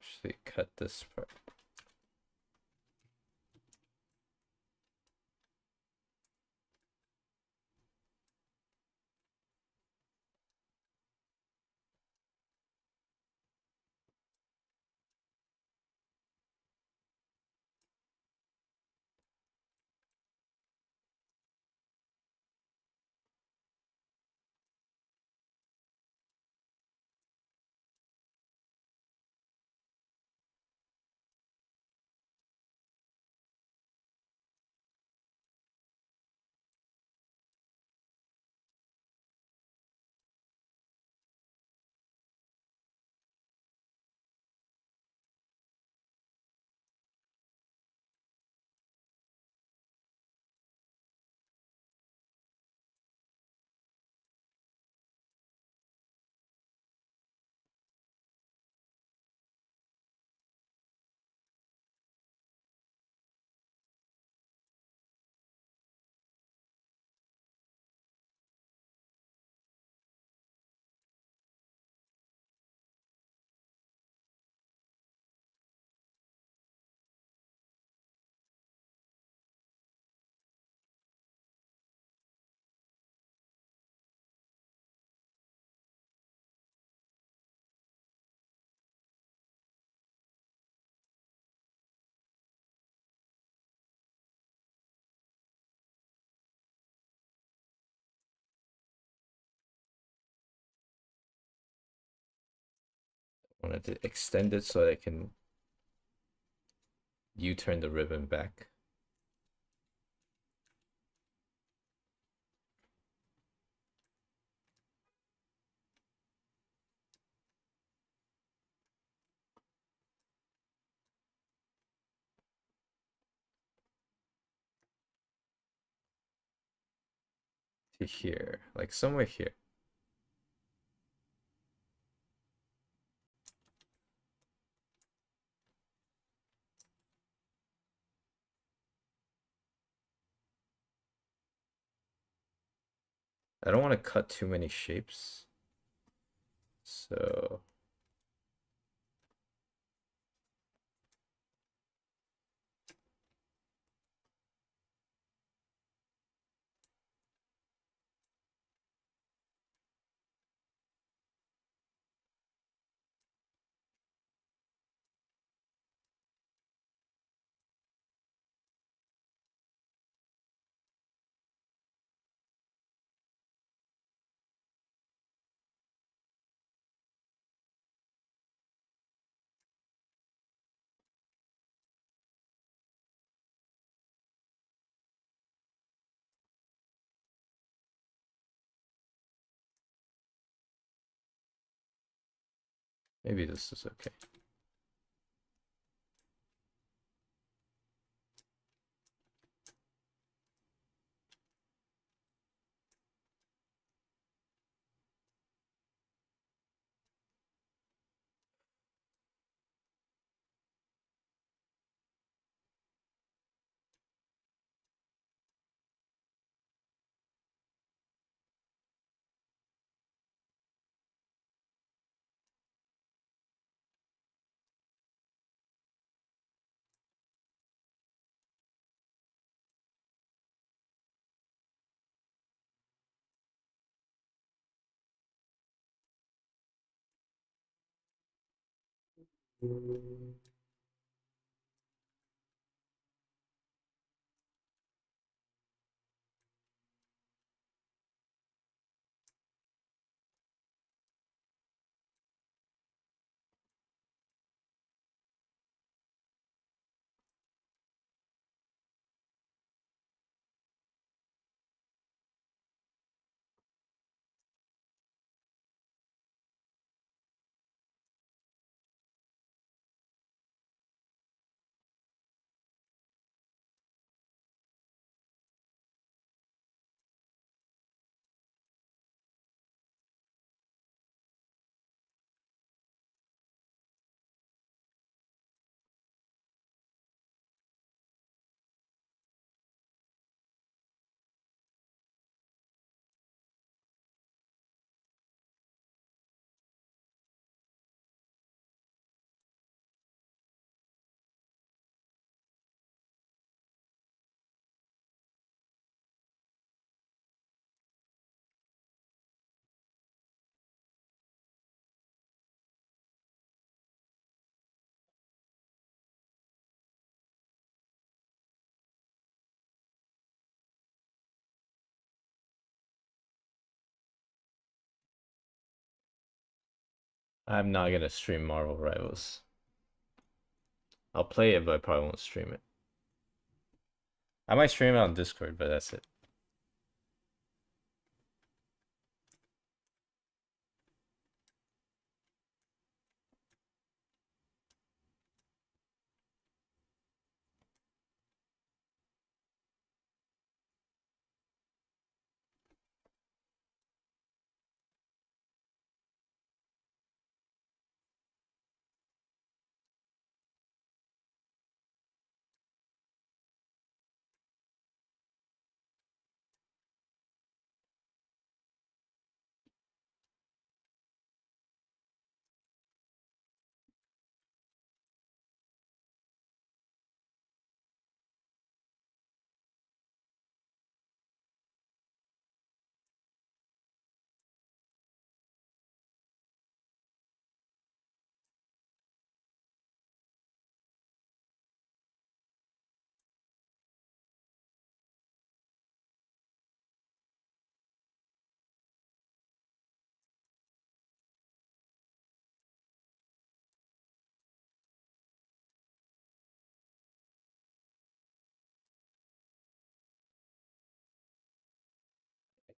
Actually, cut this part. I wanted to extend it so I can U-turn the ribbon back. To here, like somewhere here. I don't want to cut too many shapes. So maybe this is okay. I'm not gonna stream Marvel Rivals. I'll play it, but I probably won't stream it. I might stream it on Discord, but that's it.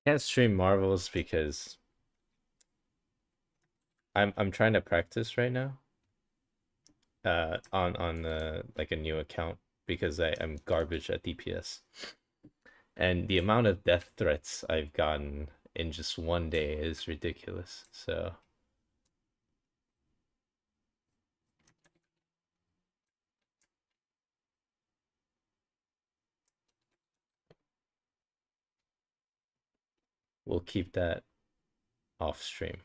I can't stream Marvels because I'm trying to practice right now. On like a new account because I'm garbage at DPS. And the amount of death threats I've gotten in just one day is ridiculous. So we'll keep that off stream.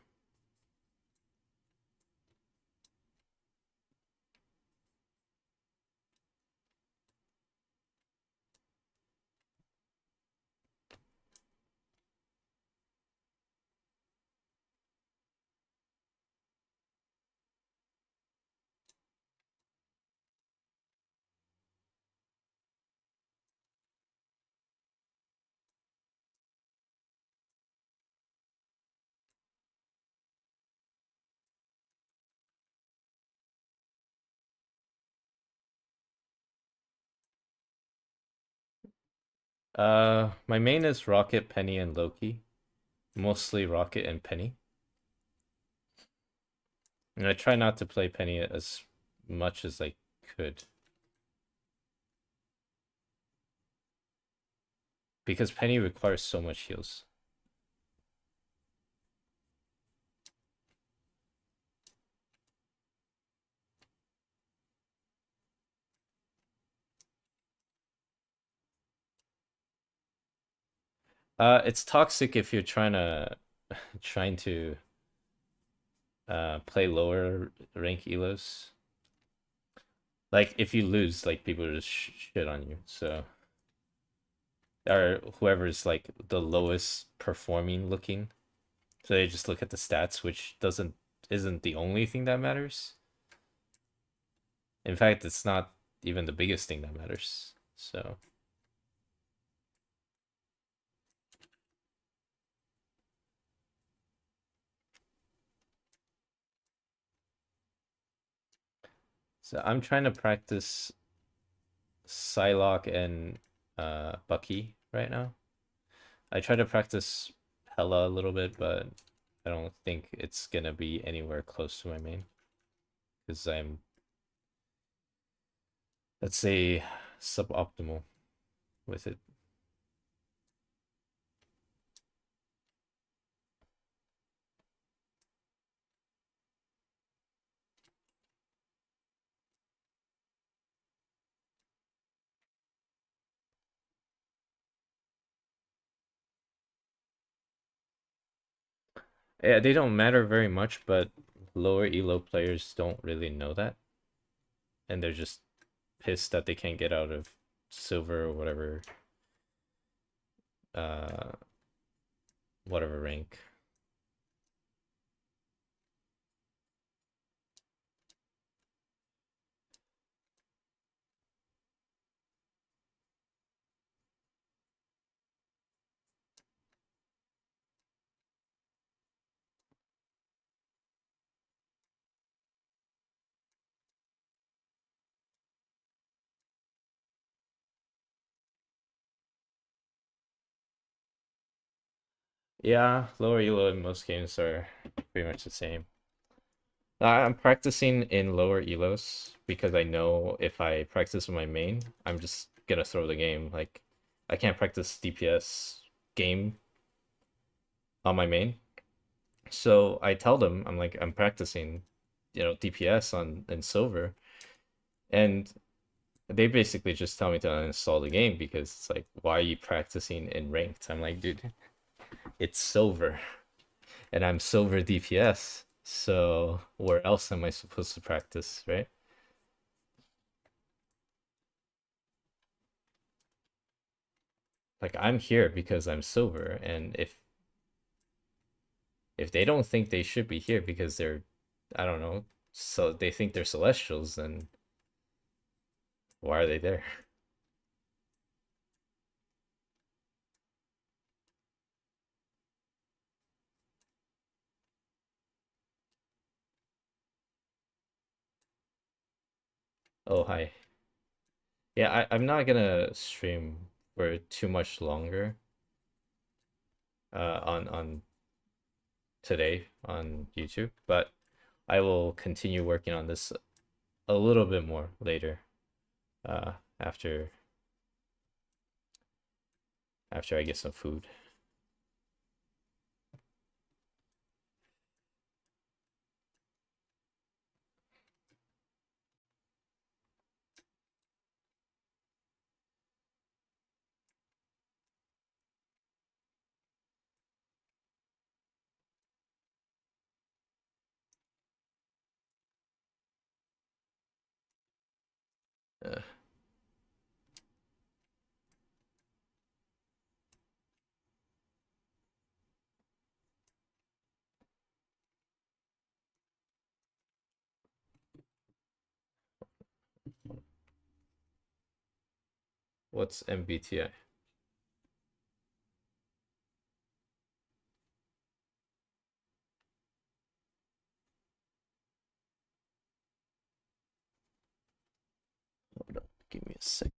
My main is Rocket, Penny, and Loki. Mostly Rocket and Penny. And I try not to play Penny as much as I could. Because Penny requires so much heals. It's toxic if you're trying to play lower rank elos. Like if you lose, like people just shit on you. So or whoever's like the lowest performing looking. So they just look at the stats, which isn't the only thing that matters. In fact, it's not even the biggest thing that matters. So I'm trying to practice Psylocke and Bucky right now. I try to practice Hella a little bit, but I don't think it's gonna be anywhere close to my main because I'm, let's say, suboptimal with it. Yeah, they don't matter very much, but lower elo players don't really know that, and they're just pissed that they can't get out of silver or uh, whatever rank. Yeah, lower elo in most games are pretty much the same. I'm practicing in lower elos because I know if I practice with my main, I'm just gonna throw the game. Like, I can't practice DPS game on my main. So I tell them, I'm like, I'm practicing, DPS on in silver, and they basically just tell me to uninstall the game because it's like, why are you practicing in ranked? I'm like, dude, it's silver, and I'm silver DPS. So where else am I supposed to practice, right? Like, I'm here because I'm silver, and if they don't think they should be here because they're, I don't know, so they think they're celestials, then why are they there? Oh, hi. Yeah, I'm not gonna stream for too much longer on today on YouTube, but I will continue working on this a little bit more later, uh after I get some food. Uh, what's MBTI? Hold on, give me a sec.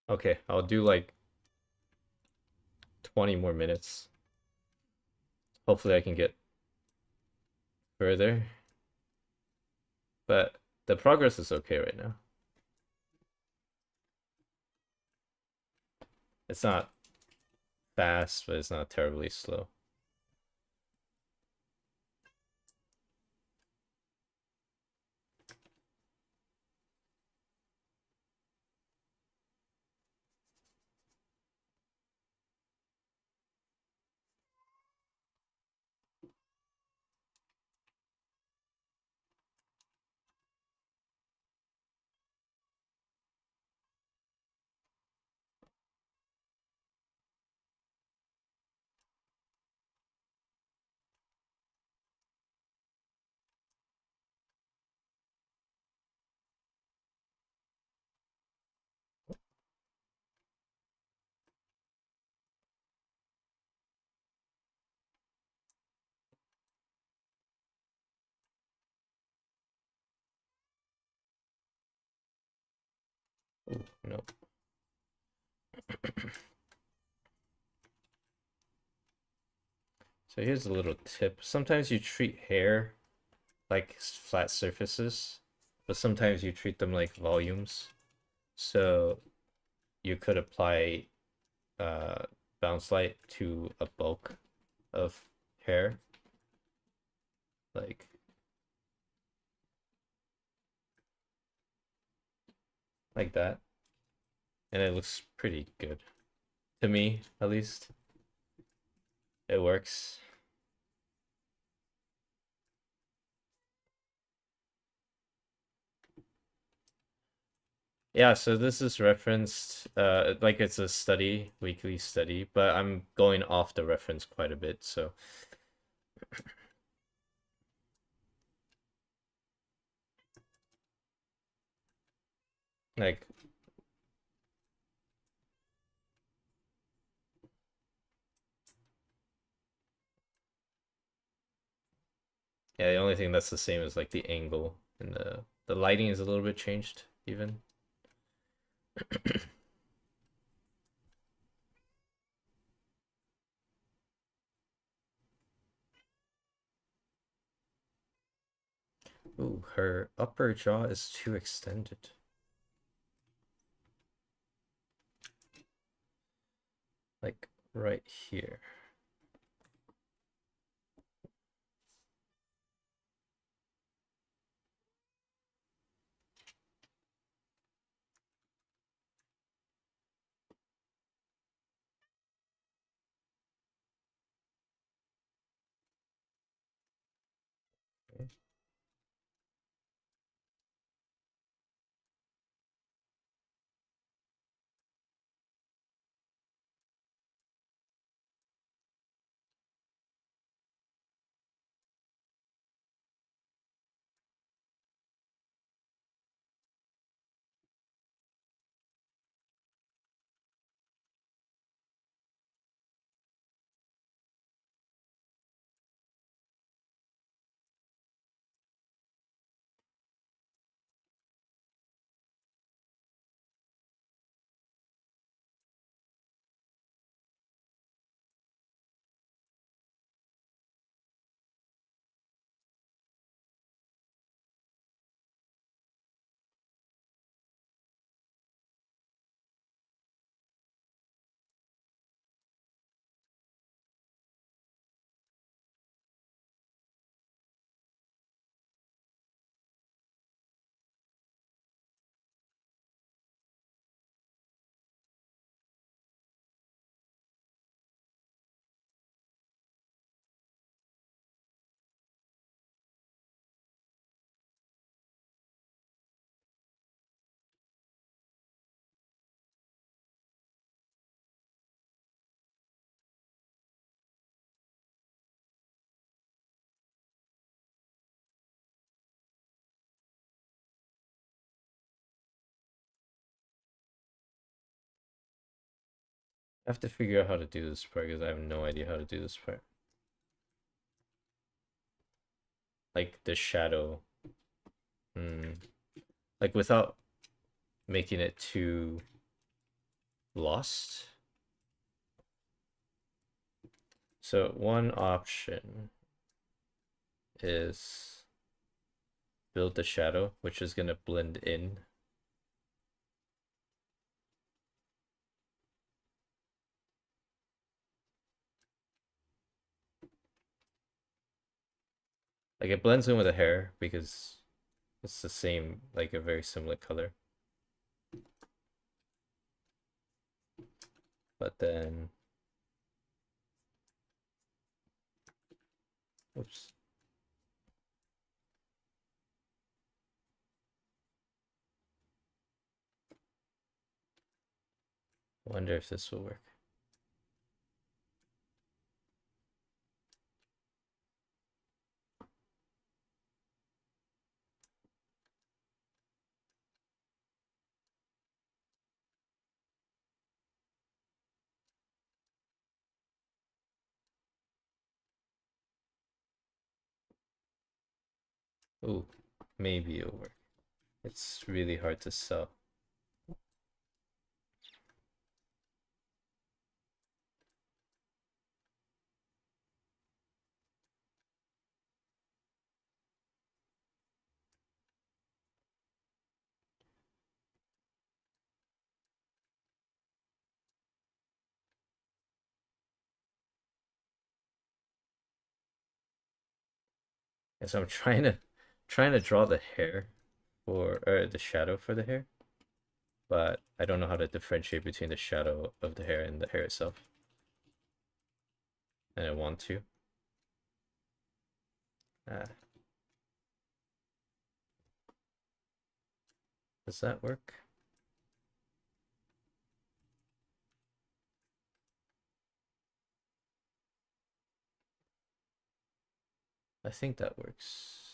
Okay, I'll do like 20 more minutes. Hopefully I can get further. But the progress is okay right now. It's not fast, but it's not terribly slow. Ooh, no. So here's a little tip. Sometimes you treat hair like flat surfaces, but sometimes you treat them like volumes. So you could apply uh, bounce light to a bulk of hair, like that, and it looks pretty good to me, at least. It works. Yeah, so this is referenced like it's a study, weekly study, but I'm going off the reference quite a bit, so like yeah, the only thing that's the same is like the angle and the lighting is a little bit changed even. Ooh, her upper jaw is too extended. Like right here. Okay. I have to figure out how to do this part because I have no idea how to do this part. Like the shadow. Hmm. Like without making it too lost. So one option is build the shadow, which is going to blend in. Like it blends in with the hair because it's the same, like a very similar color. But then, oops. Wonder if this will work. Ooh, maybe it'll work. It's really hard to sell. And so I'm trying to draw the hair for or the shadow for the hair, but I don't know how to differentiate between the shadow of the hair and the hair itself. And I want to. Does that work? I think that works.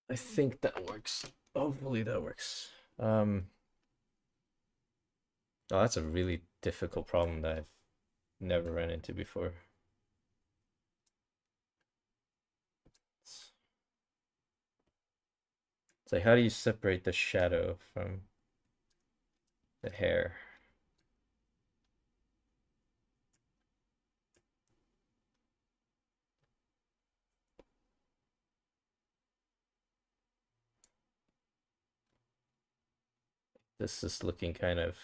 I think that works. Hopefully that works. Oh, that's a really difficult problem that I've never ran into before. It's like, how do you separate the shadow from the hair? This is looking kind of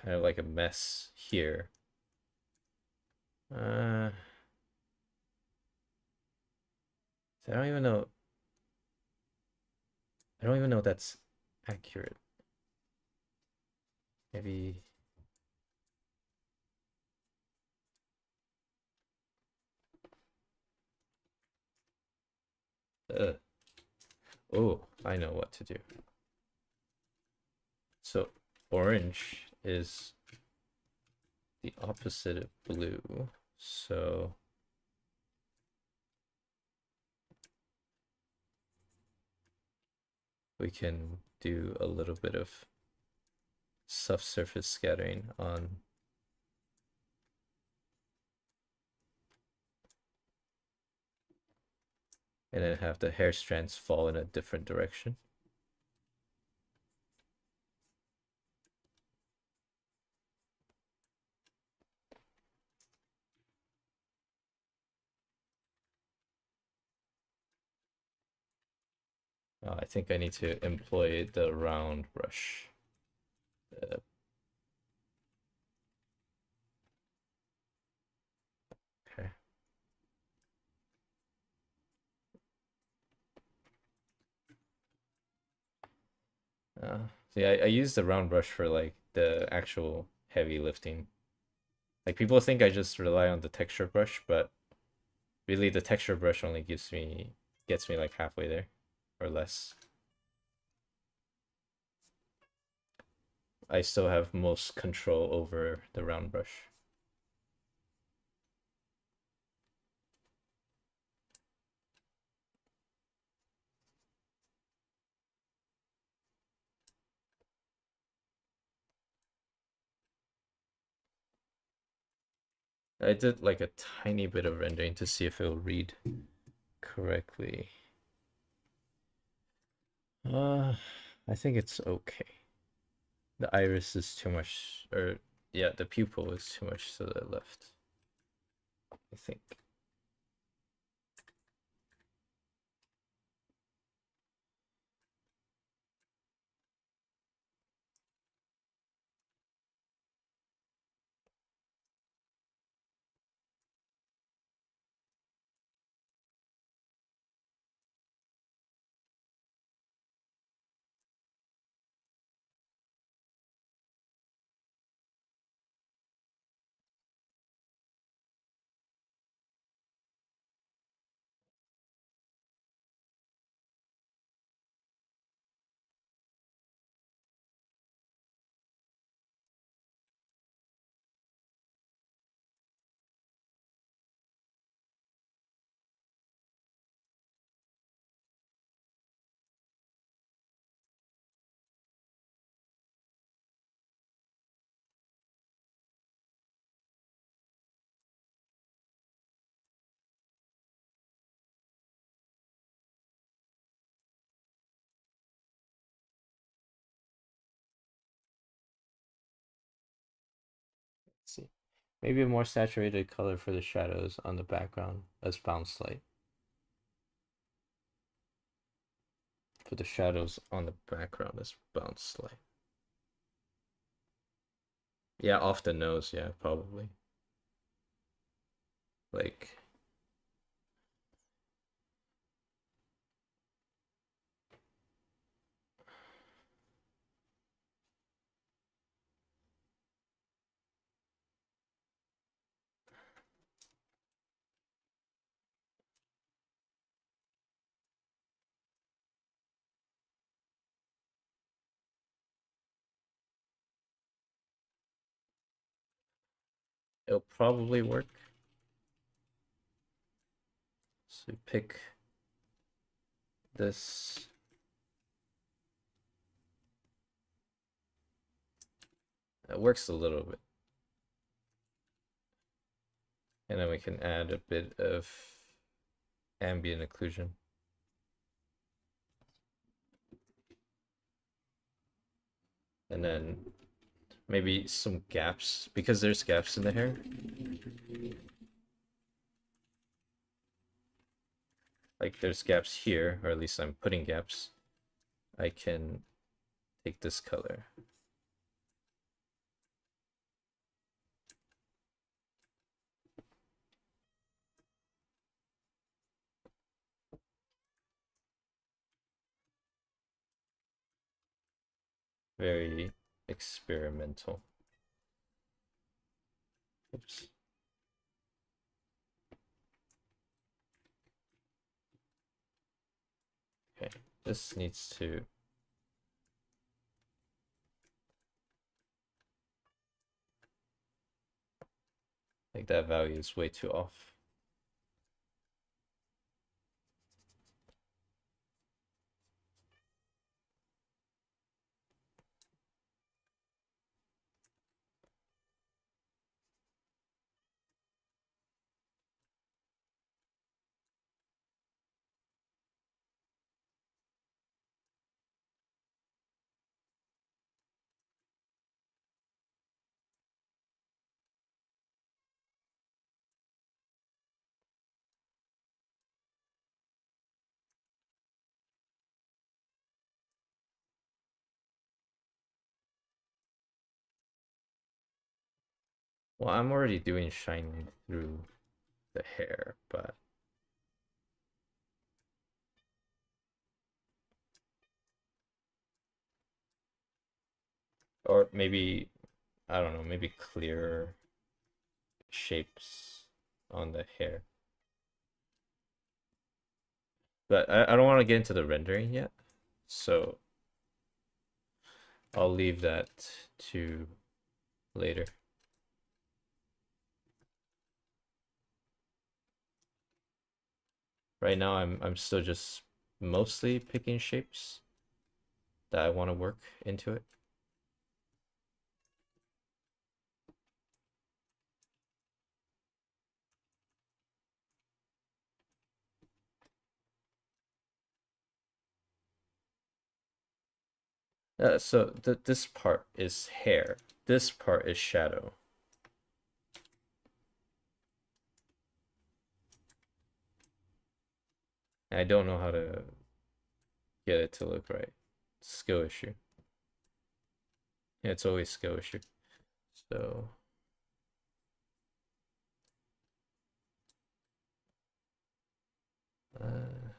like a mess here. I don't even know. I don't even know if that's accurate. Maybe. Oh, I know what to do. So orange is the opposite of blue. So we can do a little bit of subsurface scattering on and then have the hair strands fall in a different direction. I think I need to employ the round brush. Okay. See, I use the round brush for like the actual heavy lifting. Like people think I just rely on the texture brush, but really the texture brush only gets me like halfway there or less. I still have most control over the round brush. I did like a tiny bit of rendering to see if it'll read correctly. I think it's okay. The iris is too much, or yeah, the pupil is too much to the left, I think. Let's see. Maybe a more saturated color for the shadows on the background as bounce light. For the shadows on the background as bounce light. Yeah, off the nose, yeah, probably. Like, it'll probably work. So pick this. It works a little bit. And then we can add a bit of ambient occlusion. And then maybe some gaps, because there's gaps in the hair. Like there's gaps here, or at least I'm putting gaps. I can take this color. Very experimental. Oops. Okay, this needs to like that value is way too off. Well, I'm already doing shining through the hair, but or maybe I don't know, maybe clearer shapes on the hair. But I don't want to get into the rendering yet, so I'll leave that to later. Right now I'm still just mostly picking shapes that I want to work into it. So this part is hair. This part is shadow. And I don't know how to get it to look right. Skill issue. Yeah, it's always skill issue. So uh,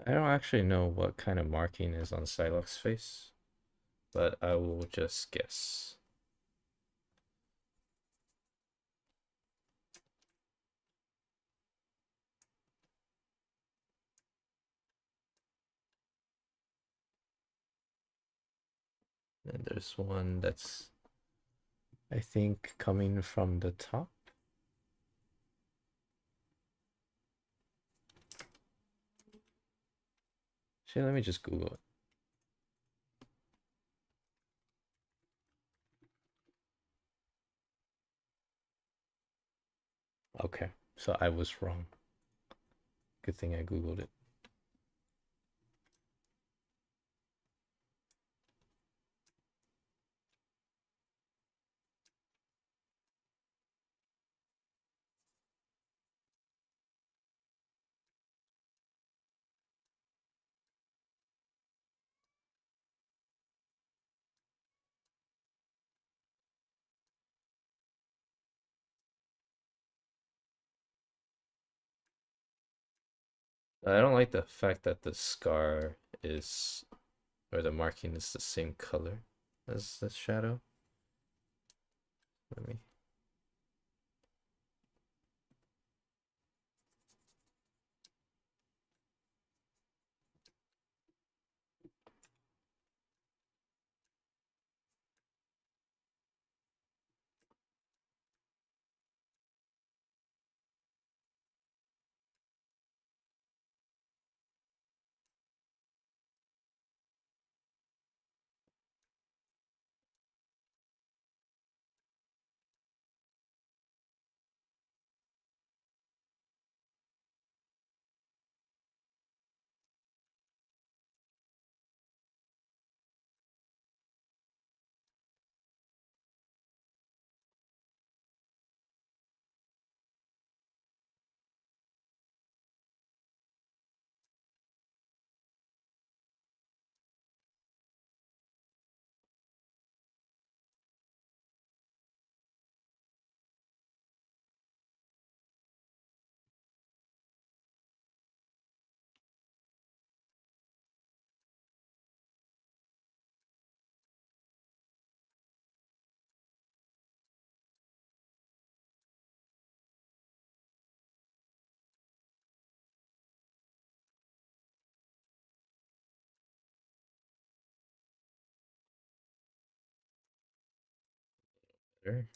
I don't actually know what kind of marking is on Psylocke's face, but I will just guess. And there's one that's, I think, coming from the top. Actually, let me just Google it. Okay, so I was wrong. Good thing I Googled it. I don't like the fact that the scar is, or the marking is the same color as the shadow. Let me. Better.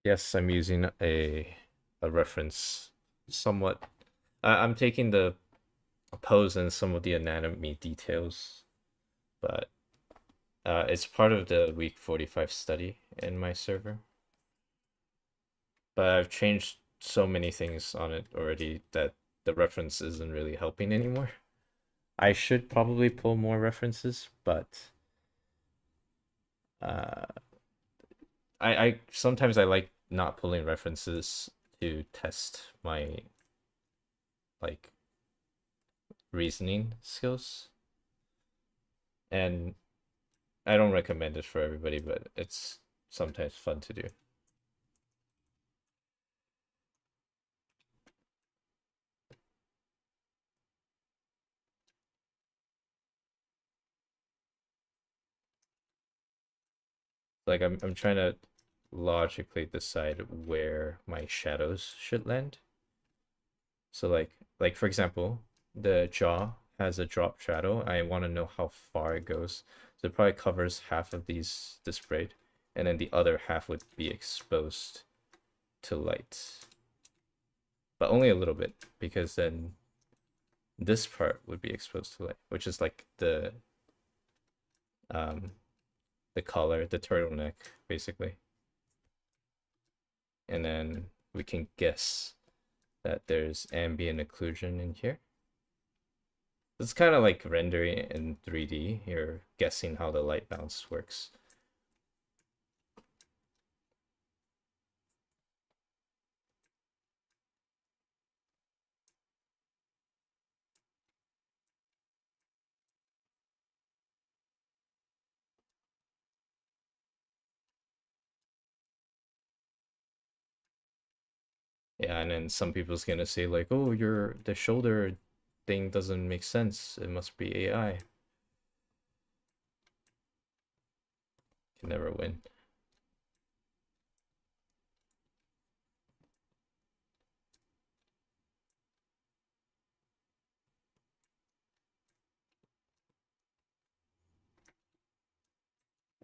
Yes, I'm using a reference somewhat. I'm taking the pose and some of the anatomy details, but it's part of the week 45 study in my server. But I've changed so many things on it already that the reference isn't really helping anymore. I should probably pull more references, but uh, I sometimes I like not pulling references to test my like reasoning skills, and I don't recommend it for everybody, but it's sometimes fun to do. Like I'm trying to logically decide where my shadows should land. So like for example, the jaw has a drop shadow. I want to know how far it goes. So it probably covers half of these this braid, and then the other half would be exposed to light. But only a little bit, because then this part would be exposed to light, which is like um the collar, the turtleneck, basically. And then we can guess that there's ambient occlusion in here. It's kind of like rendering in 3D. You're guessing how the light bounce works. Yeah, and then some people's gonna say like, "Oh, the shoulder thing doesn't make sense. It must be AI." Can never win.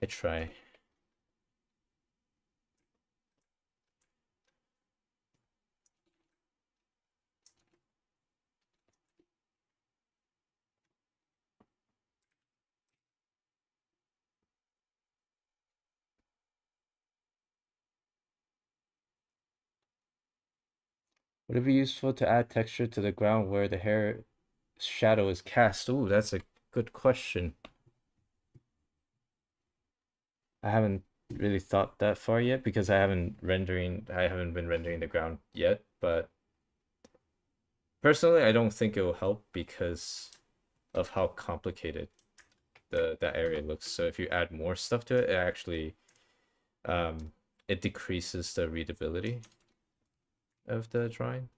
I try. Would it be useful to add texture to the ground where the hair shadow is cast? Ooh, that's a good question. I haven't really thought that far yet because I haven't been rendering the ground yet, but personally I don't think it will help because of how complicated the that area looks. So if you add more stuff to it, it actually um it decreases the readability of the drawing.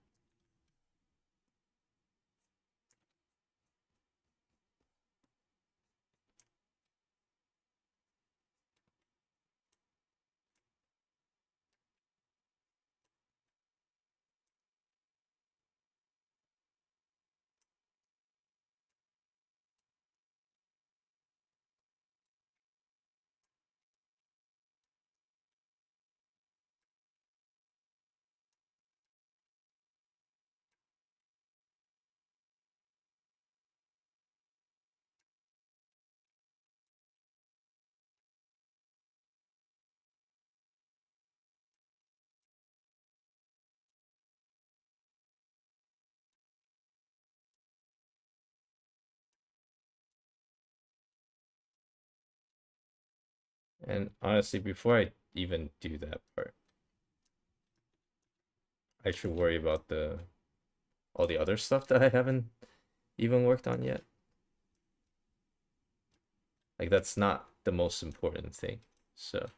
And honestly, before I even do that part, I should worry about the all the other stuff that I haven't even worked on yet. Like that's not the most important thing. So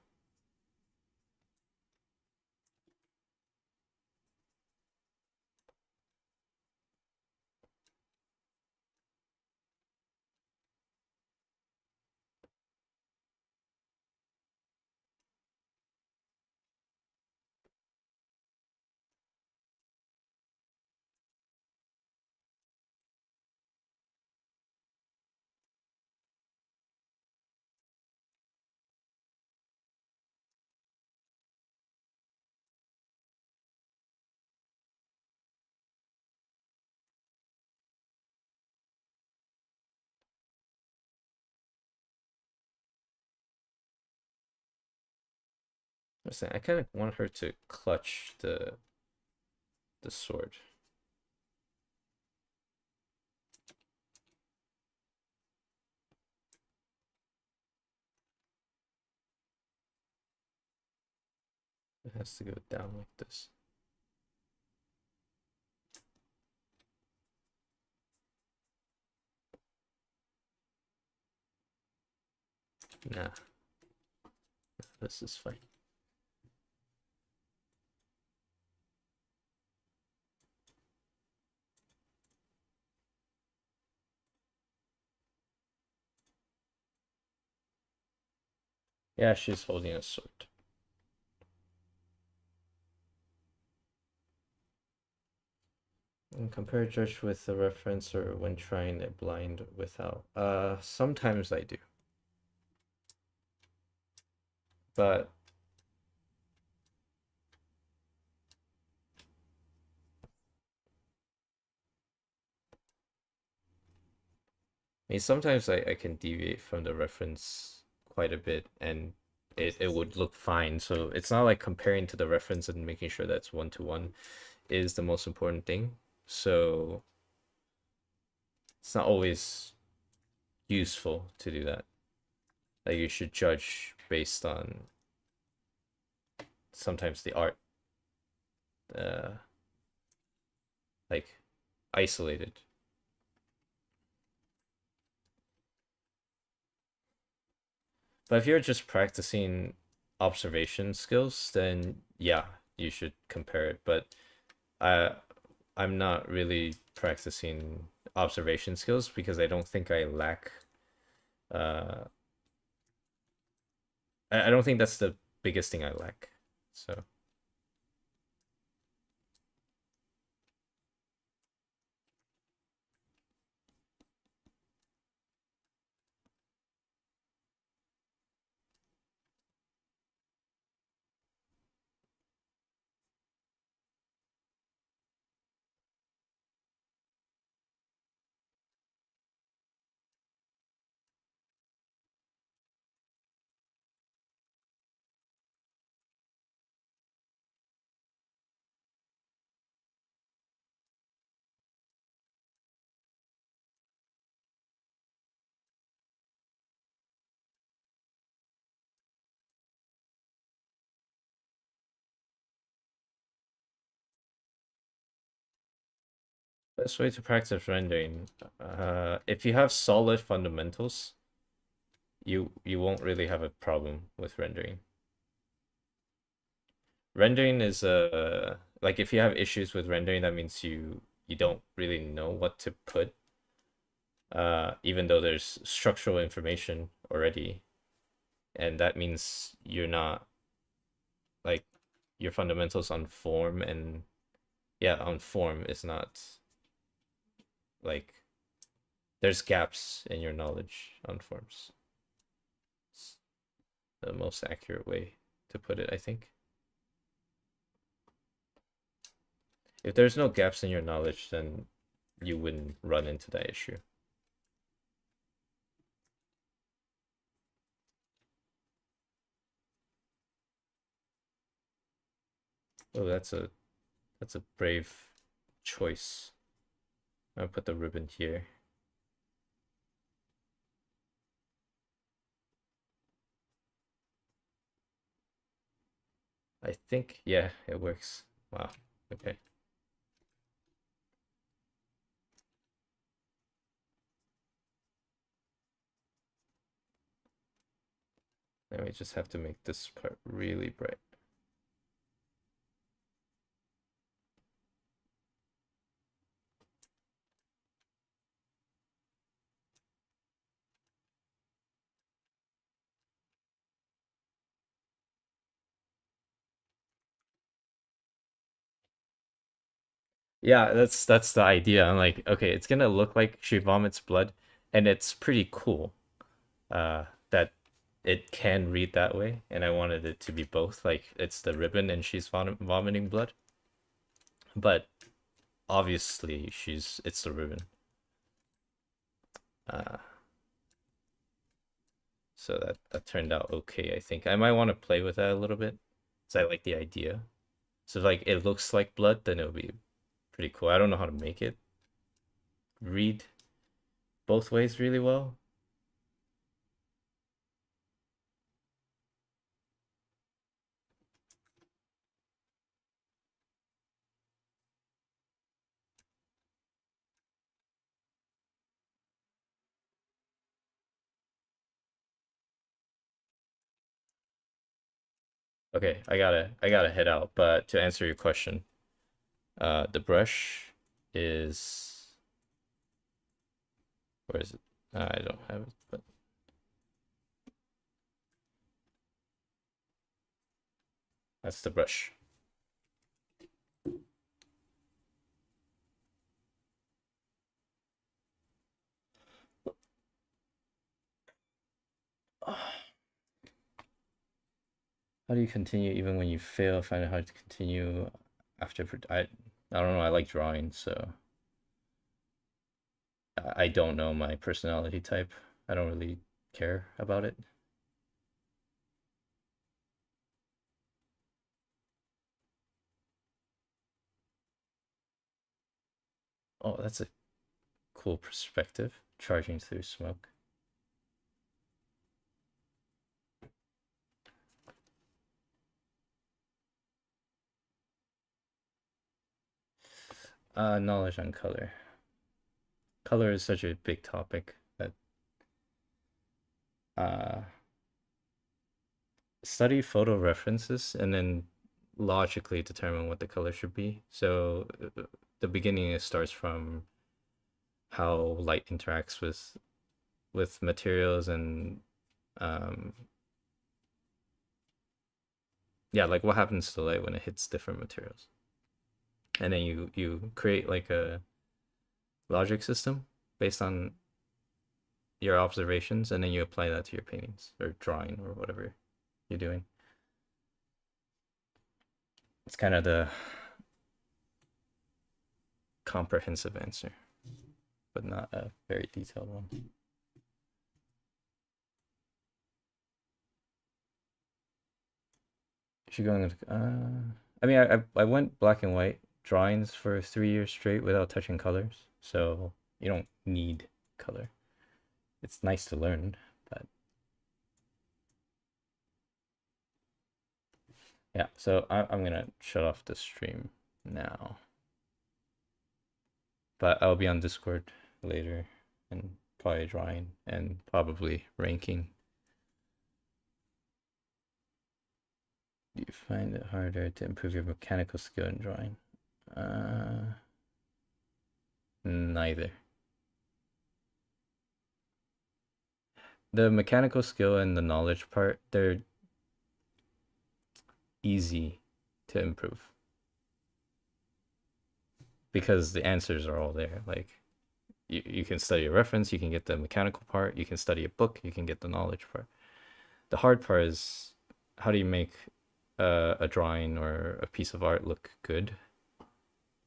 Listen, I kind of want her to clutch the sword. It has to go down like this. Nah, this is fine. Yeah, she's holding a sword. And compare judge with the reference or when trying it blind without. Sometimes I do. But I mean, sometimes I can deviate from the reference quite a bit and it would look fine. So it's not like comparing to the reference and making sure that's one to one is the most important thing. So it's not always useful to do that. Like you should judge based on sometimes the art, uh, like isolated. But if you're just practicing observation skills, then yeah, you should compare it. But I I'm not really practicing observation skills because I don't think I lack uh I don't think that's the biggest thing I lack. So best way to practice rendering. If you have solid fundamentals, you won't really have a problem with rendering. Rendering is like if you have issues with rendering, that means you don't really know what to put. Even though there's structural information already, and that means you're not like your fundamentals on form and yeah, on form is not like there's gaps in your knowledge on forms. It's the most accurate way to put it, I think. If there's no gaps in your knowledge, then you wouldn't run into that issue. Oh, that's a brave choice. I'll put the ribbon here. I think, yeah, it works. Wow. Okay. Then we just have to make this part really bright. Yeah, that's the idea. I'm like, okay, it's gonna look like she vomits blood, and it's pretty cool that it can read that way, and I wanted it to be both. Like it's the ribbon and she's vomiting blood. But obviously it's the ribbon. Uh so that turned out okay, I think. I might want to play with that a little bit So I like the idea. So if, like it looks like blood, then it'll be pretty cool. I don't know how to make it read both ways really well. Okay, I gotta head out. But to answer your question, the brush is where is it? I don't have it, but that's the brush. How do you continue even when you fail? Find it hard to continue after. I don't know. I like drawing, so I don't know my personality type. I don't really care about it. Oh, that's a cool perspective. Charging through smoke. Knowledge on color. Color is such a big topic that uh study photo references and then logically determine what the color should be. So the beginning it starts from how light interacts with materials and um yeah, like what happens to light when it hits different materials. And then you create like a logic system based on your observations and then you apply that to your paintings or drawing or whatever you're doing. It's kind of the comprehensive answer, but not a very detailed one. Should go into, I mean, I went black and white drawings for 3 years straight without touching colors, so you don't need color. It's nice to learn, but yeah. So I'm gonna shut off the stream now, but I'll be on Discord later and probably drawing and probably ranking. Do you find it harder to improve your mechanical skill in drawing? Neither. The mechanical skill and the knowledge part, they're easy to improve because the answers are all there. Like you can study a reference, you can get the mechanical part, you can study a book, you can get the knowledge part. The hard part is how do you make a drawing or a piece of art look good?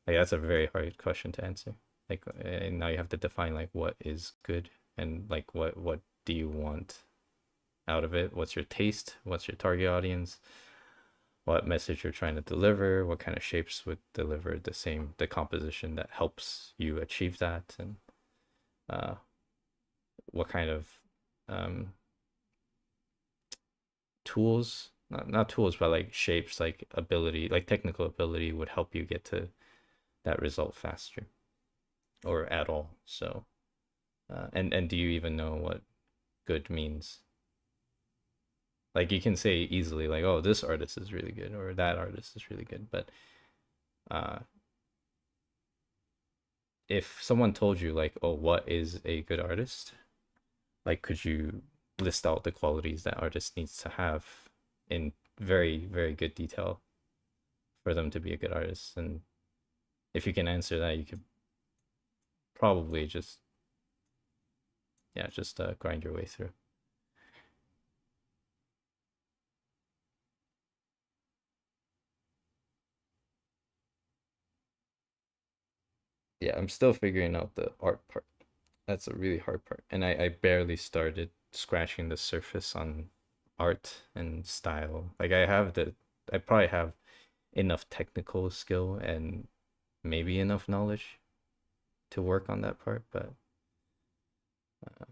Like that's a very hard question to answer. Like and now you have to define like what is good and like what do you want out of it? What's your taste? What's your target audience? What message you're trying to deliver? What kind of shapes would deliver the composition that helps you achieve that? And uh, what kind of um, tools, not tools, but like shapes, like ability, like technical ability would help you get to that result faster or at all. So, and do you even know what good means? Like you can say easily, like, oh, this artist is really good or that artist is really good, but uh, if someone told you like, oh, what is a good artist? Like, could you list out the qualities that artist needs to have in very, very good detail for them to be a good artist? And if you can answer that, you could probably just, yeah, just grind your way through. Yeah, I'm still figuring out the art part. That's a really hard part. And I barely started scratching the surface on art and style. Like I have I probably have enough technical skill and maybe enough knowledge to work on that part, but uh,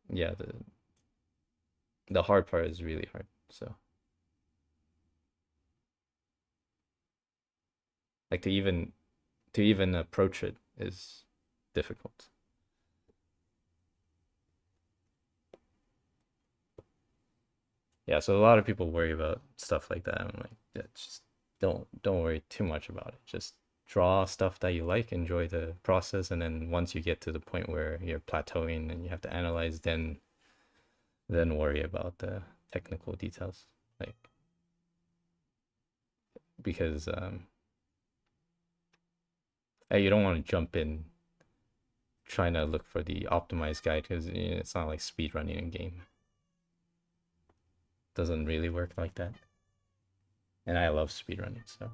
yeah, the hard part is really hard. So like to even approach it is difficult. Yeah, so a lot of people worry about stuff like that. I'm like, yeah, just don't worry too much about it. Just draw stuff that you like, enjoy the process, and then once you get to the point where you're plateauing and you have to analyze, then worry about the technical details. Like because you don't want to jump in trying to look for the optimized guide because it's not like speed running a game. Doesn't really work like that. And I love speed running, so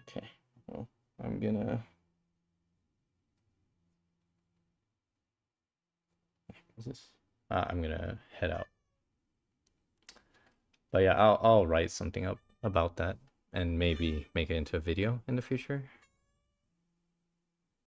okay. Well, I'm gonna what's this? I'm gonna head out. But yeah, I'll write something up about that and maybe make it into a video in the future.